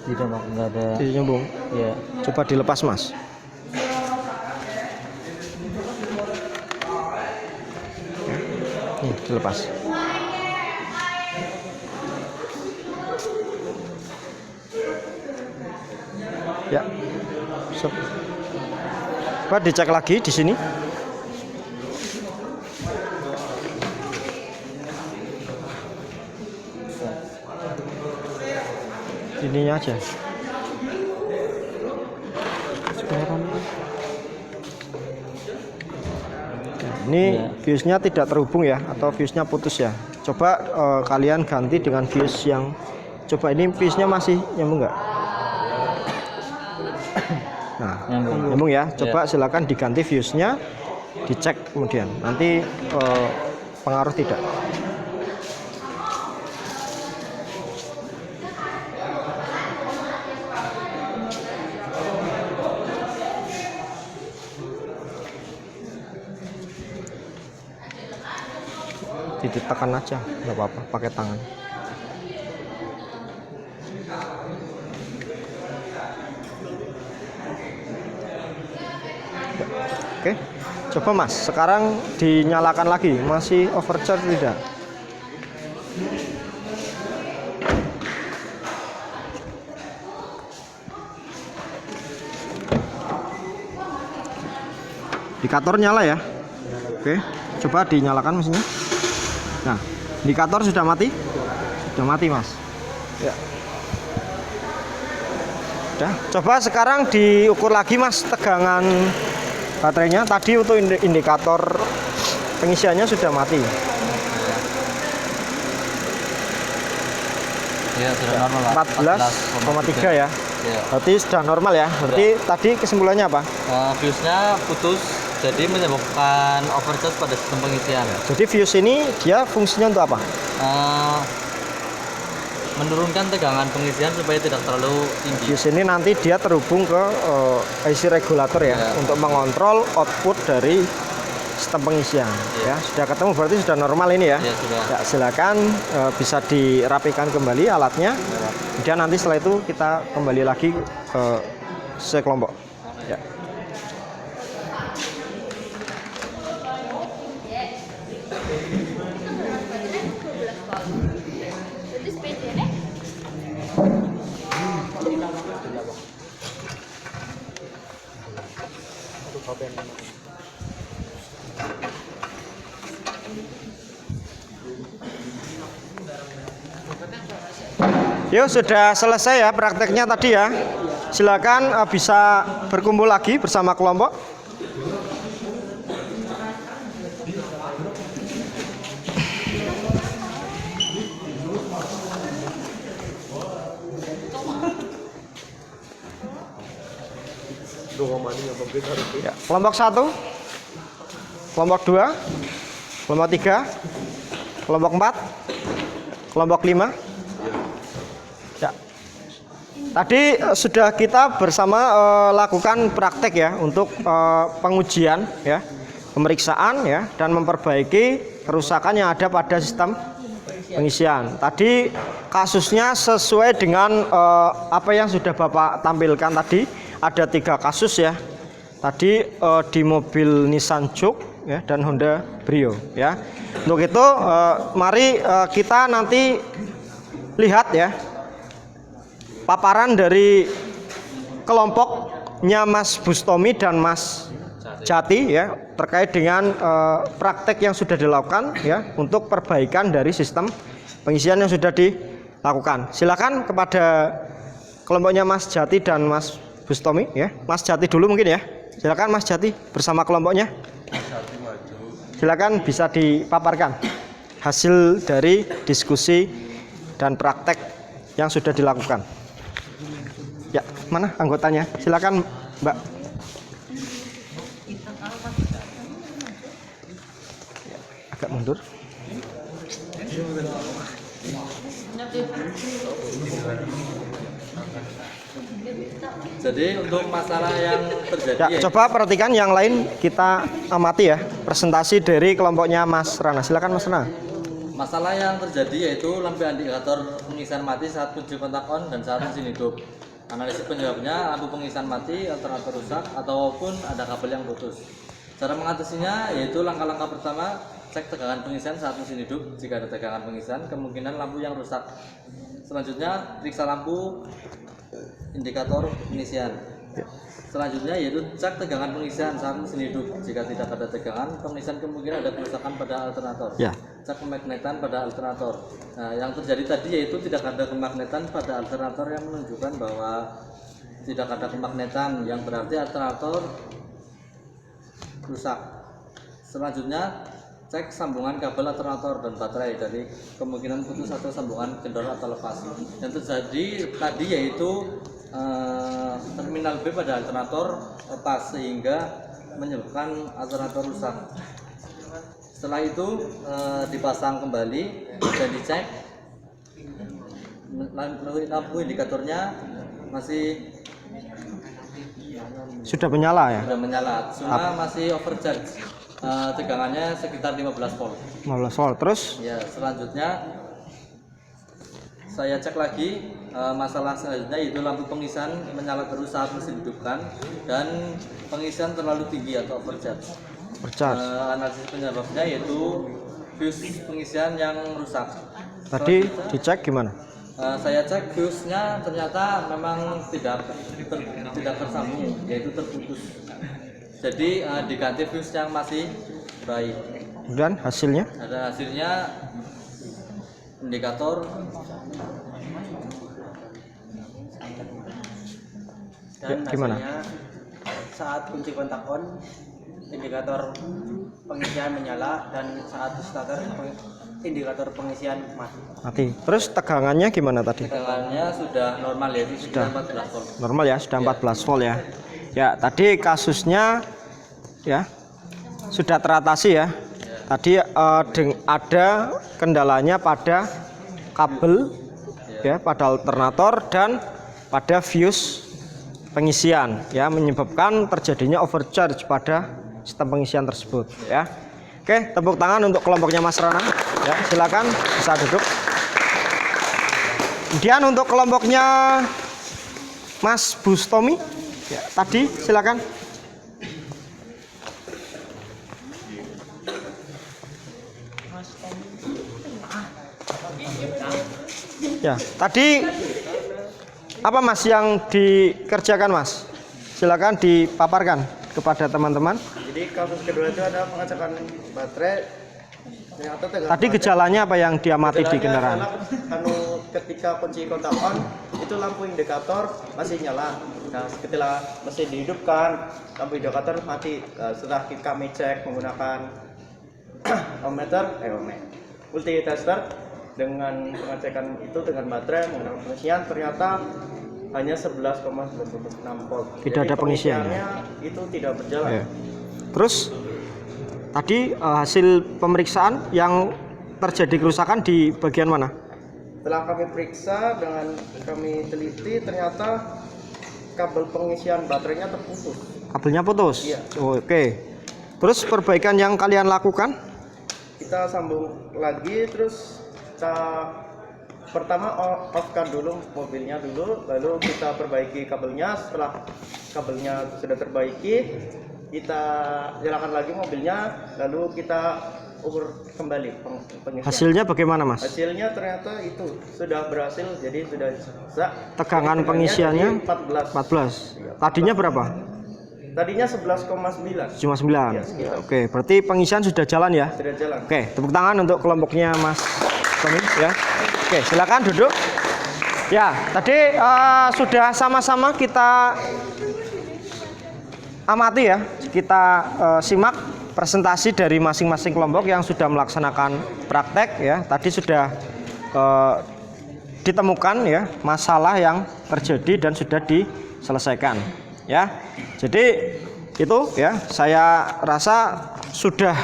E: Tidak, Pak, nggak ada.
A: Tidak nyambung.
E: Ya.
A: Coba dilepas, Mas. Nih, dilepas. Ya. Coba dicek lagi di sini. Ininya aja. Ini fuse-nya tidak terhubung ya, atau fuse-nya putus ya. Coba kalian ganti dengan fuse yang, coba ini fuse-nya masih nyambung nggak? Nah, nyambung ya. Coba silakan diganti fuse-nya, dicek kemudian. Nanti pengaruh tidak. Ditekan aja, nggak apa-apa, pakai tangan. Oke, coba Mas, sekarang dinyalakan lagi, masih overcharge tidak? Indikator nyala ya. Oke, coba dinyalakan mesinnya. Nah, indikator sudah mati? Sudah mati, Mas. Ya. Udah. Coba sekarang diukur lagi, Mas, tegangan baterainya. Tadi untuk indikator pengisiannya sudah mati.
E: Ya, sudah normal lah.
A: 14,3 ya.
E: Ya.
A: Berarti sudah normal ya. Berarti tadi kesimpulannya apa?
E: Fuse-nya putus, jadi menyebabkan overcharge pada sistem pengisian.
A: Jadi fuse ini dia fungsinya untuk apa?
E: Menurunkan tegangan pengisian supaya tidak terlalu tinggi.
A: Fuse ini nanti dia terhubung ke IC regulator ya, untuk mengontrol output dari sistem pengisian. Ya, sudah ketemu berarti sudah normal ini ya.
E: Ya, sudah.
A: Ya, silakan bisa dirapikan kembali alatnya. Kemudian nanti setelah itu kita kembali lagi ke sekelompok. Ya. Yuk, sudah selesai ya prakteknya tadi ya. Silakan bisa berkumpul lagi bersama kelompok. Ya, kelompok 1, kelompok 2, kelompok 3, kelompok 4, kelompok 5. Ya. Tadi sudah kita bersama lakukan praktek ya untuk pengujian ya, pemeriksaan ya, dan memperbaiki kerusakan yang ada pada sistem pengisian. Tadi kasusnya sesuai dengan apa yang sudah Bapak tampilkan tadi. Ada 3 kasus ya. Tadi di mobil Nissan Juke ya, dan Honda Brio ya. Untuk itu mari kita nanti lihat ya paparan dari kelompoknya Mas Bustomi dan Mas Jati ya, terkait dengan praktek yang sudah dilakukan ya untuk perbaikan dari sistem pengisian yang sudah dilakukan. Silakan kepada kelompoknya Mas Jati dan Mas Bustomi ya. Mas Jati dulu mungkin ya. Silakan Mas Jati bersama kelompoknya. Silakan bisa dipaparkan hasil dari diskusi dan praktek yang sudah dilakukan. Ya, mana anggotanya? Silakan, Mbak. Ya, agak mundur.
E: Jadi untuk masalah yang terjadi
A: Ya, coba perhatikan yang lain, kita amati ya presentasi dari kelompoknya Mas Rana. Silakan Mas Rana.
E: Masalah yang terjadi yaitu lampu indikator pengisian mati saat kunci kontak on dan saat mesin hidup. Analisis penyebabnya lampu pengisian mati, alternator rusak, ataupun ada kabel yang putus. Cara mengatasinya yaitu langkah-langkah pertama, cek tegangan pengisian saat mesin hidup. Jika ada tegangan pengisian, kemungkinan lampu yang rusak. Selanjutnya, periksa lampu indikator pengisian. Selanjutnya yaitu cek tegangan pengisian saat mesin hidup. Jika tidak ada tegangan pengisian, kemungkinan ada kerusakan pada alternator.
A: Ya.
E: Cek kemagnetan pada alternator. Nah, yang terjadi tadi yaitu tidak ada kemagnetan pada alternator, yang menunjukkan bahwa tidak ada kemagnetan, yang berarti alternator rusak. Selanjutnya, cek sambungan kabel alternator dan baterai, dari kemungkinan putus atau sambungan kendor atau lepas. Yang terjadi tadi yaitu terminal B pada alternator lepas sehingga menyebabkan alternator rusak. Setelah itu dipasang kembali dan dicek lampu indikatornya masih
A: Sudah menyala ya?
E: sudah menyala, cuma masih overcharge. Tegangannya sekitar 15 volt.
A: 15 volt. Terus
E: Ya, selanjutnya saya cek lagi masalah selanjutnya yaitu lampu pengisian menyala terus saat mesin dihidupkan dan pengisian terlalu tinggi atau overcharge.
A: bercas.
E: Analisis penyebabnya yaitu fuse pengisian yang rusak.
A: Tadi
E: Selanjutnya,
A: dicek gimana?
E: saya cek fuse-nya ternyata memang tidak tersambung, yaitu terputus. Jadi diganti fuse yang masih baik.
A: Dan hasilnya
E: Ada hasilnya indikator
D: Dan
A: gimana?
D: hasilnya saat kunci kontak on, indikator pengisian menyala, dan saat starter indikator pengisian mati.
A: Terus tegangannya gimana tadi?
E: tegangannya sudah normal ya, sudah 14 volt.
A: Normal ya, sudah 14 volt ya. Ya, tadi kasusnya ya sudah teratasi ya. Tadi ada kendalanya pada kabel ya, pada alternator dan pada fuse pengisian ya, menyebabkan terjadinya overcharge pada sistem pengisian tersebut ya. Oke, tepuk tangan untuk kelompoknya Mas Rana ya, silakan bisa duduk. Kemudian untuk kelompoknya Mas Bustomi ya, tadi silakan. Ya, tadi apa Mas yang dikerjakan Mas? Silakan dipaparkan kepada teman-teman.
H: Jadi kasus kedua itu ada pengecekan baterai. Ternyata
A: Tadi gejalanya apa yang diamati di kendaraan?
H: Ketika kunci kontak on itu lampu indikator masih nyala. Nah, ketika mesin dihidupkan, lampu indikator mati. Setelah kami cek menggunakan multitester dengan pengecekan itu dengan baterai menggunakan pengisian, ternyata hanya 11,96 volt.
A: Tidak ada pengisian.
H: Itu tidak berjalan.
A: Ya. Terus tadi hasil pemeriksaan yang terjadi kerusakan di bagian mana?
H: Setelah kami periksa dengan kami teliti, ternyata kabel pengisian baterainya terputus.
A: Kabelnya putus?
H: Iya.
A: Oke. Terus perbaikan yang kalian lakukan?
H: Kita sambung lagi, terus kita pertama off-kan dulu mobilnya dulu, lalu kita perbaiki kabelnya. Setelah kabelnya sudah terbaiki, kita nyalakan lagi mobilnya, lalu kita ukur kembali pengisian.
A: Hasilnya bagaimana Mas?
H: Hasilnya ternyata itu sudah berhasil, jadi sudah bisa.
A: Tegangan pengisiannya
H: 14.
A: Tadinya berapa?
H: Tadinya 11,9.
A: Cuma 9. Oke, berarti pengisian sudah jalan ya?
H: Sudah jalan.
A: Oke, tepuk tangan untuk kelompoknya Mas Tommy ya. Oke, silakan duduk. Ya, tadi sudah sama-sama kita amati ya, kita simak presentasi dari masing-masing kelompok yang sudah melaksanakan praktek ya. Tadi sudah ditemukan ya masalah yang terjadi dan sudah diselesaikan ya. Jadi itu ya, saya rasa sudah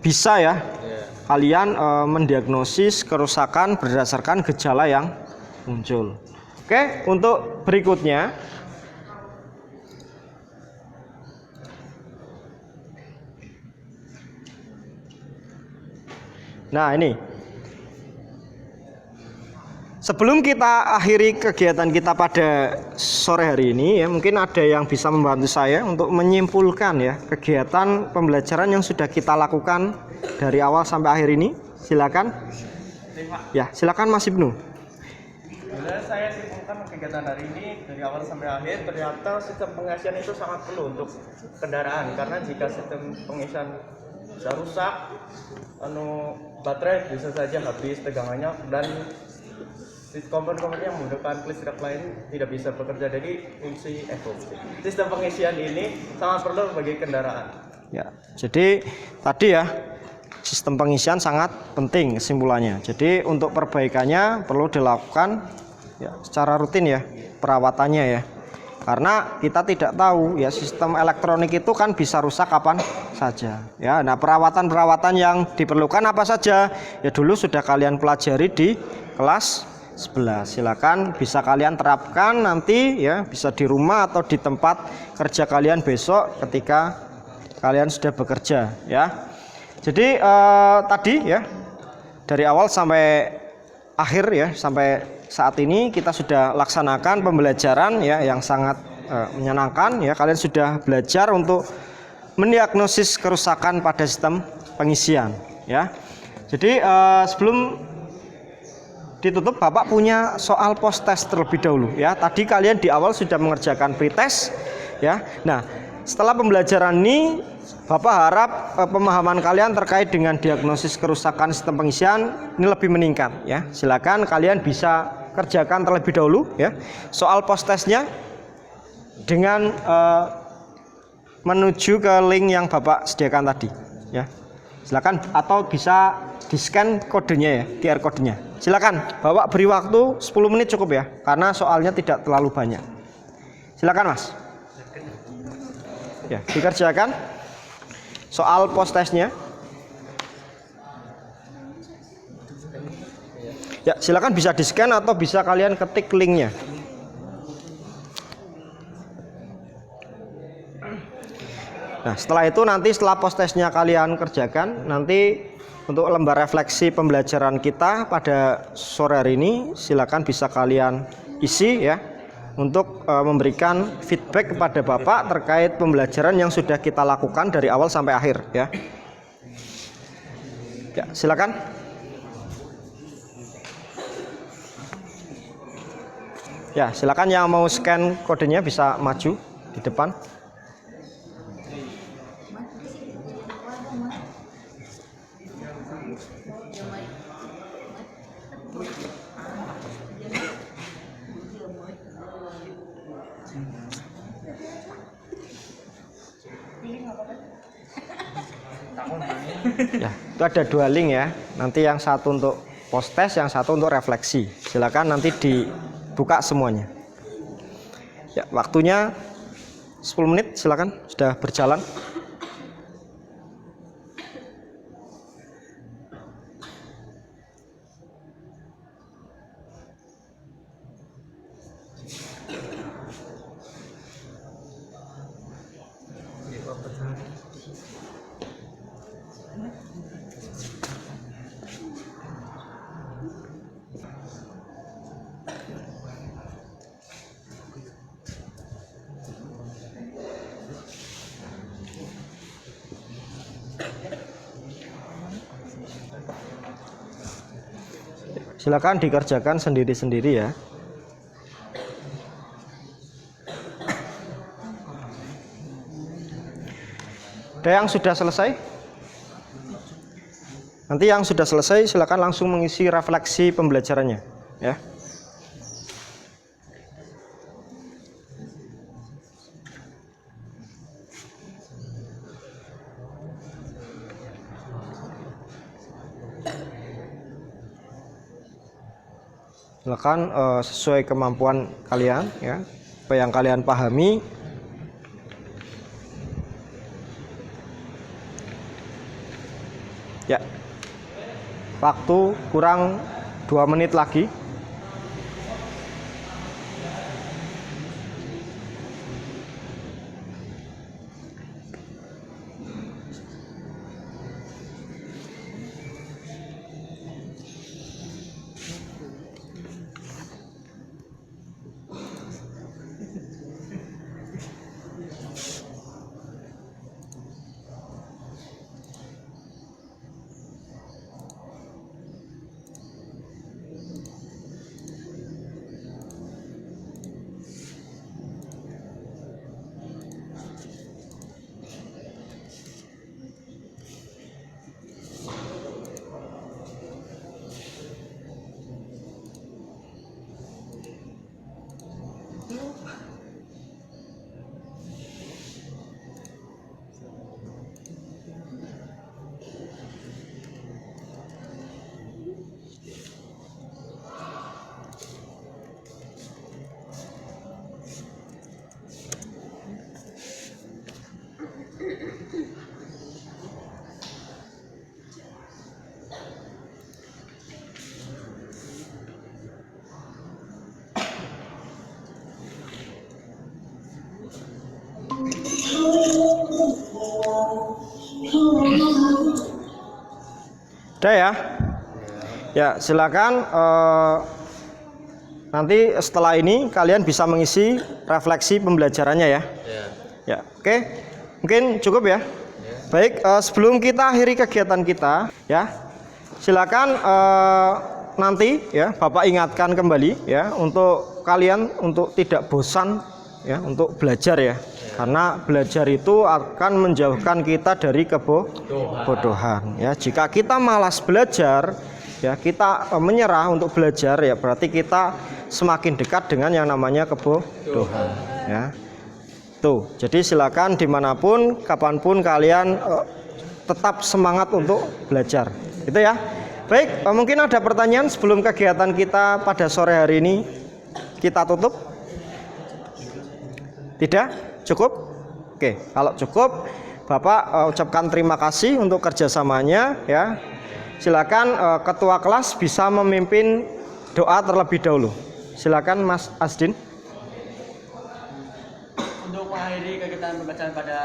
A: bisa ya kalian mendiagnosis kerusakan berdasarkan gejala yang muncul. Oke, untuk berikutnya nah ini, sebelum kita akhiri kegiatan kita pada sore hari ini ya, mungkin ada yang bisa membantu saya untuk menyimpulkan ya kegiatan pembelajaran yang sudah kita lakukan dari awal sampai akhir ini. Silakan. Ya, silakan Mas Ibnu.
H: Bila saya simpulkan kegiatan hari ini dari awal sampai akhir, ternyata sistem pengisian itu sangat perlu untuk kendaraan, karena jika sistem pengisian bisa rusak, baterai bisa saja habis tegangannya, dan komponen-komponen yang menggunakan listrik lain tidak bisa bekerja. Jadi fungsi sistem pengisian ini sangat perlu bagi kendaraan.
A: Ya, jadi tadi ya sistem pengisian sangat penting kesimpulannya. Jadi untuk perbaikannya perlu dilakukan ya secara rutin ya perawatannya ya. Karena kita tidak tahu ya sistem elektronik itu kan bisa rusak kapan saja ya. Nah, perawatan-perawatan yang diperlukan apa saja ya dulu sudah kalian pelajari di kelas 11. Silakan bisa kalian terapkan nanti ya, bisa di rumah atau di tempat kerja kalian besok ketika kalian sudah bekerja ya. Jadi tadi ya dari awal sampai akhir ya, sampai saat ini kita sudah laksanakan pembelajaran ya yang sangat menyenangkan ya. Kalian sudah belajar untuk mendiagnosis kerusakan pada sistem pengisian ya. Jadi sebelum ditutup, Bapak punya soal post test terlebih dahulu ya. Tadi kalian di awal sudah mengerjakan pretest ya. Nah, setelah pembelajaran ini Bapak harap pemahaman kalian terkait dengan diagnosis kerusakan sistem pengisian ini lebih meningkat ya. Silakan kalian bisa kerjakan terlebih dahulu ya soal post testnya dengan menuju ke link yang Bapak sediakan tadi ya. Silakan, atau bisa di-scan kodenya ya, QR kodenya. Silakan, Bapak beri waktu 10 menit cukup ya, karena soalnya tidak terlalu banyak. Silakan Mas. Ya, dikerjakan soal post testnya. Ya, silakan bisa di-scan atau bisa kalian ketik linknya. Nah, setelah itu nanti setelah post testnya kalian kerjakan, nanti untuk lembar refleksi pembelajaran kita pada sore hari ini silakan bisa kalian isi ya untuk memberikan feedback kepada Bapak terkait pembelajaran yang sudah kita lakukan dari awal sampai akhir ya. Ya, silakan. Ya, silakan yang mau scan kodenya bisa maju di depan. Ya, itu ada 2 link ya. Nanti yang satu untuk post test, yang satu untuk refleksi. Silakan nanti dibuka semuanya. Ya, waktunya 10 menit silakan, sudah berjalan. Silakan dikerjakan sendiri-sendiri ya. Ada yang sudah selesai? Nanti yang sudah selesai silakan langsung mengisi refleksi pembelajarannya ya. Silakan sesuai kemampuan kalian ya, apa yang kalian pahami. Ya, waktu kurang 2 menit lagi. Udah ya? Ya, silakan nanti setelah ini kalian bisa mengisi refleksi pembelajarannya ya. Ya, oke. Mungkin cukup ya. Baik, sebelum kita akhiri kegiatan kita ya, silakan nanti ya Bapak ingatkan kembali ya untuk kalian untuk tidak bosan ya untuk belajar ya. Karena belajar itu akan menjauhkan kita dari kebodohan. Ya, jika kita malas belajar, ya kita menyerah untuk belajar, ya berarti kita semakin dekat dengan yang namanya kebodohan. Ya, tuh. Jadi silakan dimanapun, kapanpun kalian tetap semangat untuk belajar. Itu ya. Baik, mungkin ada pertanyaan sebelum kegiatan kita pada sore hari ini kita tutup? Tidak? Cukup? Oke, kalau cukup, Bapak ucapkan terima kasih untuk kerjasamanya. Ya, silakan ketua kelas bisa memimpin doa terlebih dahulu. Silakan Mas Asdin.
C: Untuk mengakhiri kegiatan pembelajaran pada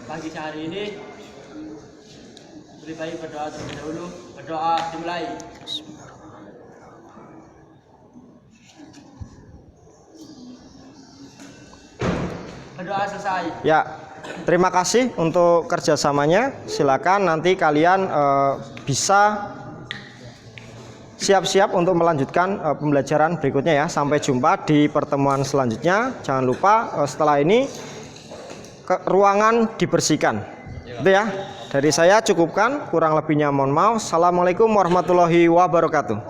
C: pagi hari ini, lebih baik berdoa terlebih dahulu. Berdoa dimulai. Berdoa selesai.
A: Ya, terima kasih untuk kerjasamanya. Silakan nanti kalian bisa siap-siap untuk melanjutkan pembelajaran berikutnya ya. Sampai jumpa di pertemuan selanjutnya. Jangan lupa setelah ini ruangan dibersihkan. Itu ya. Dari saya cukupkan, kurang lebihnya mohon maaf. Assalamualaikum warahmatullahi wabarakatuh.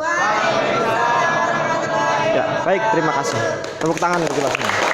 A: Ya, baik, terima kasih. Tepuk tangan untuk kita semua.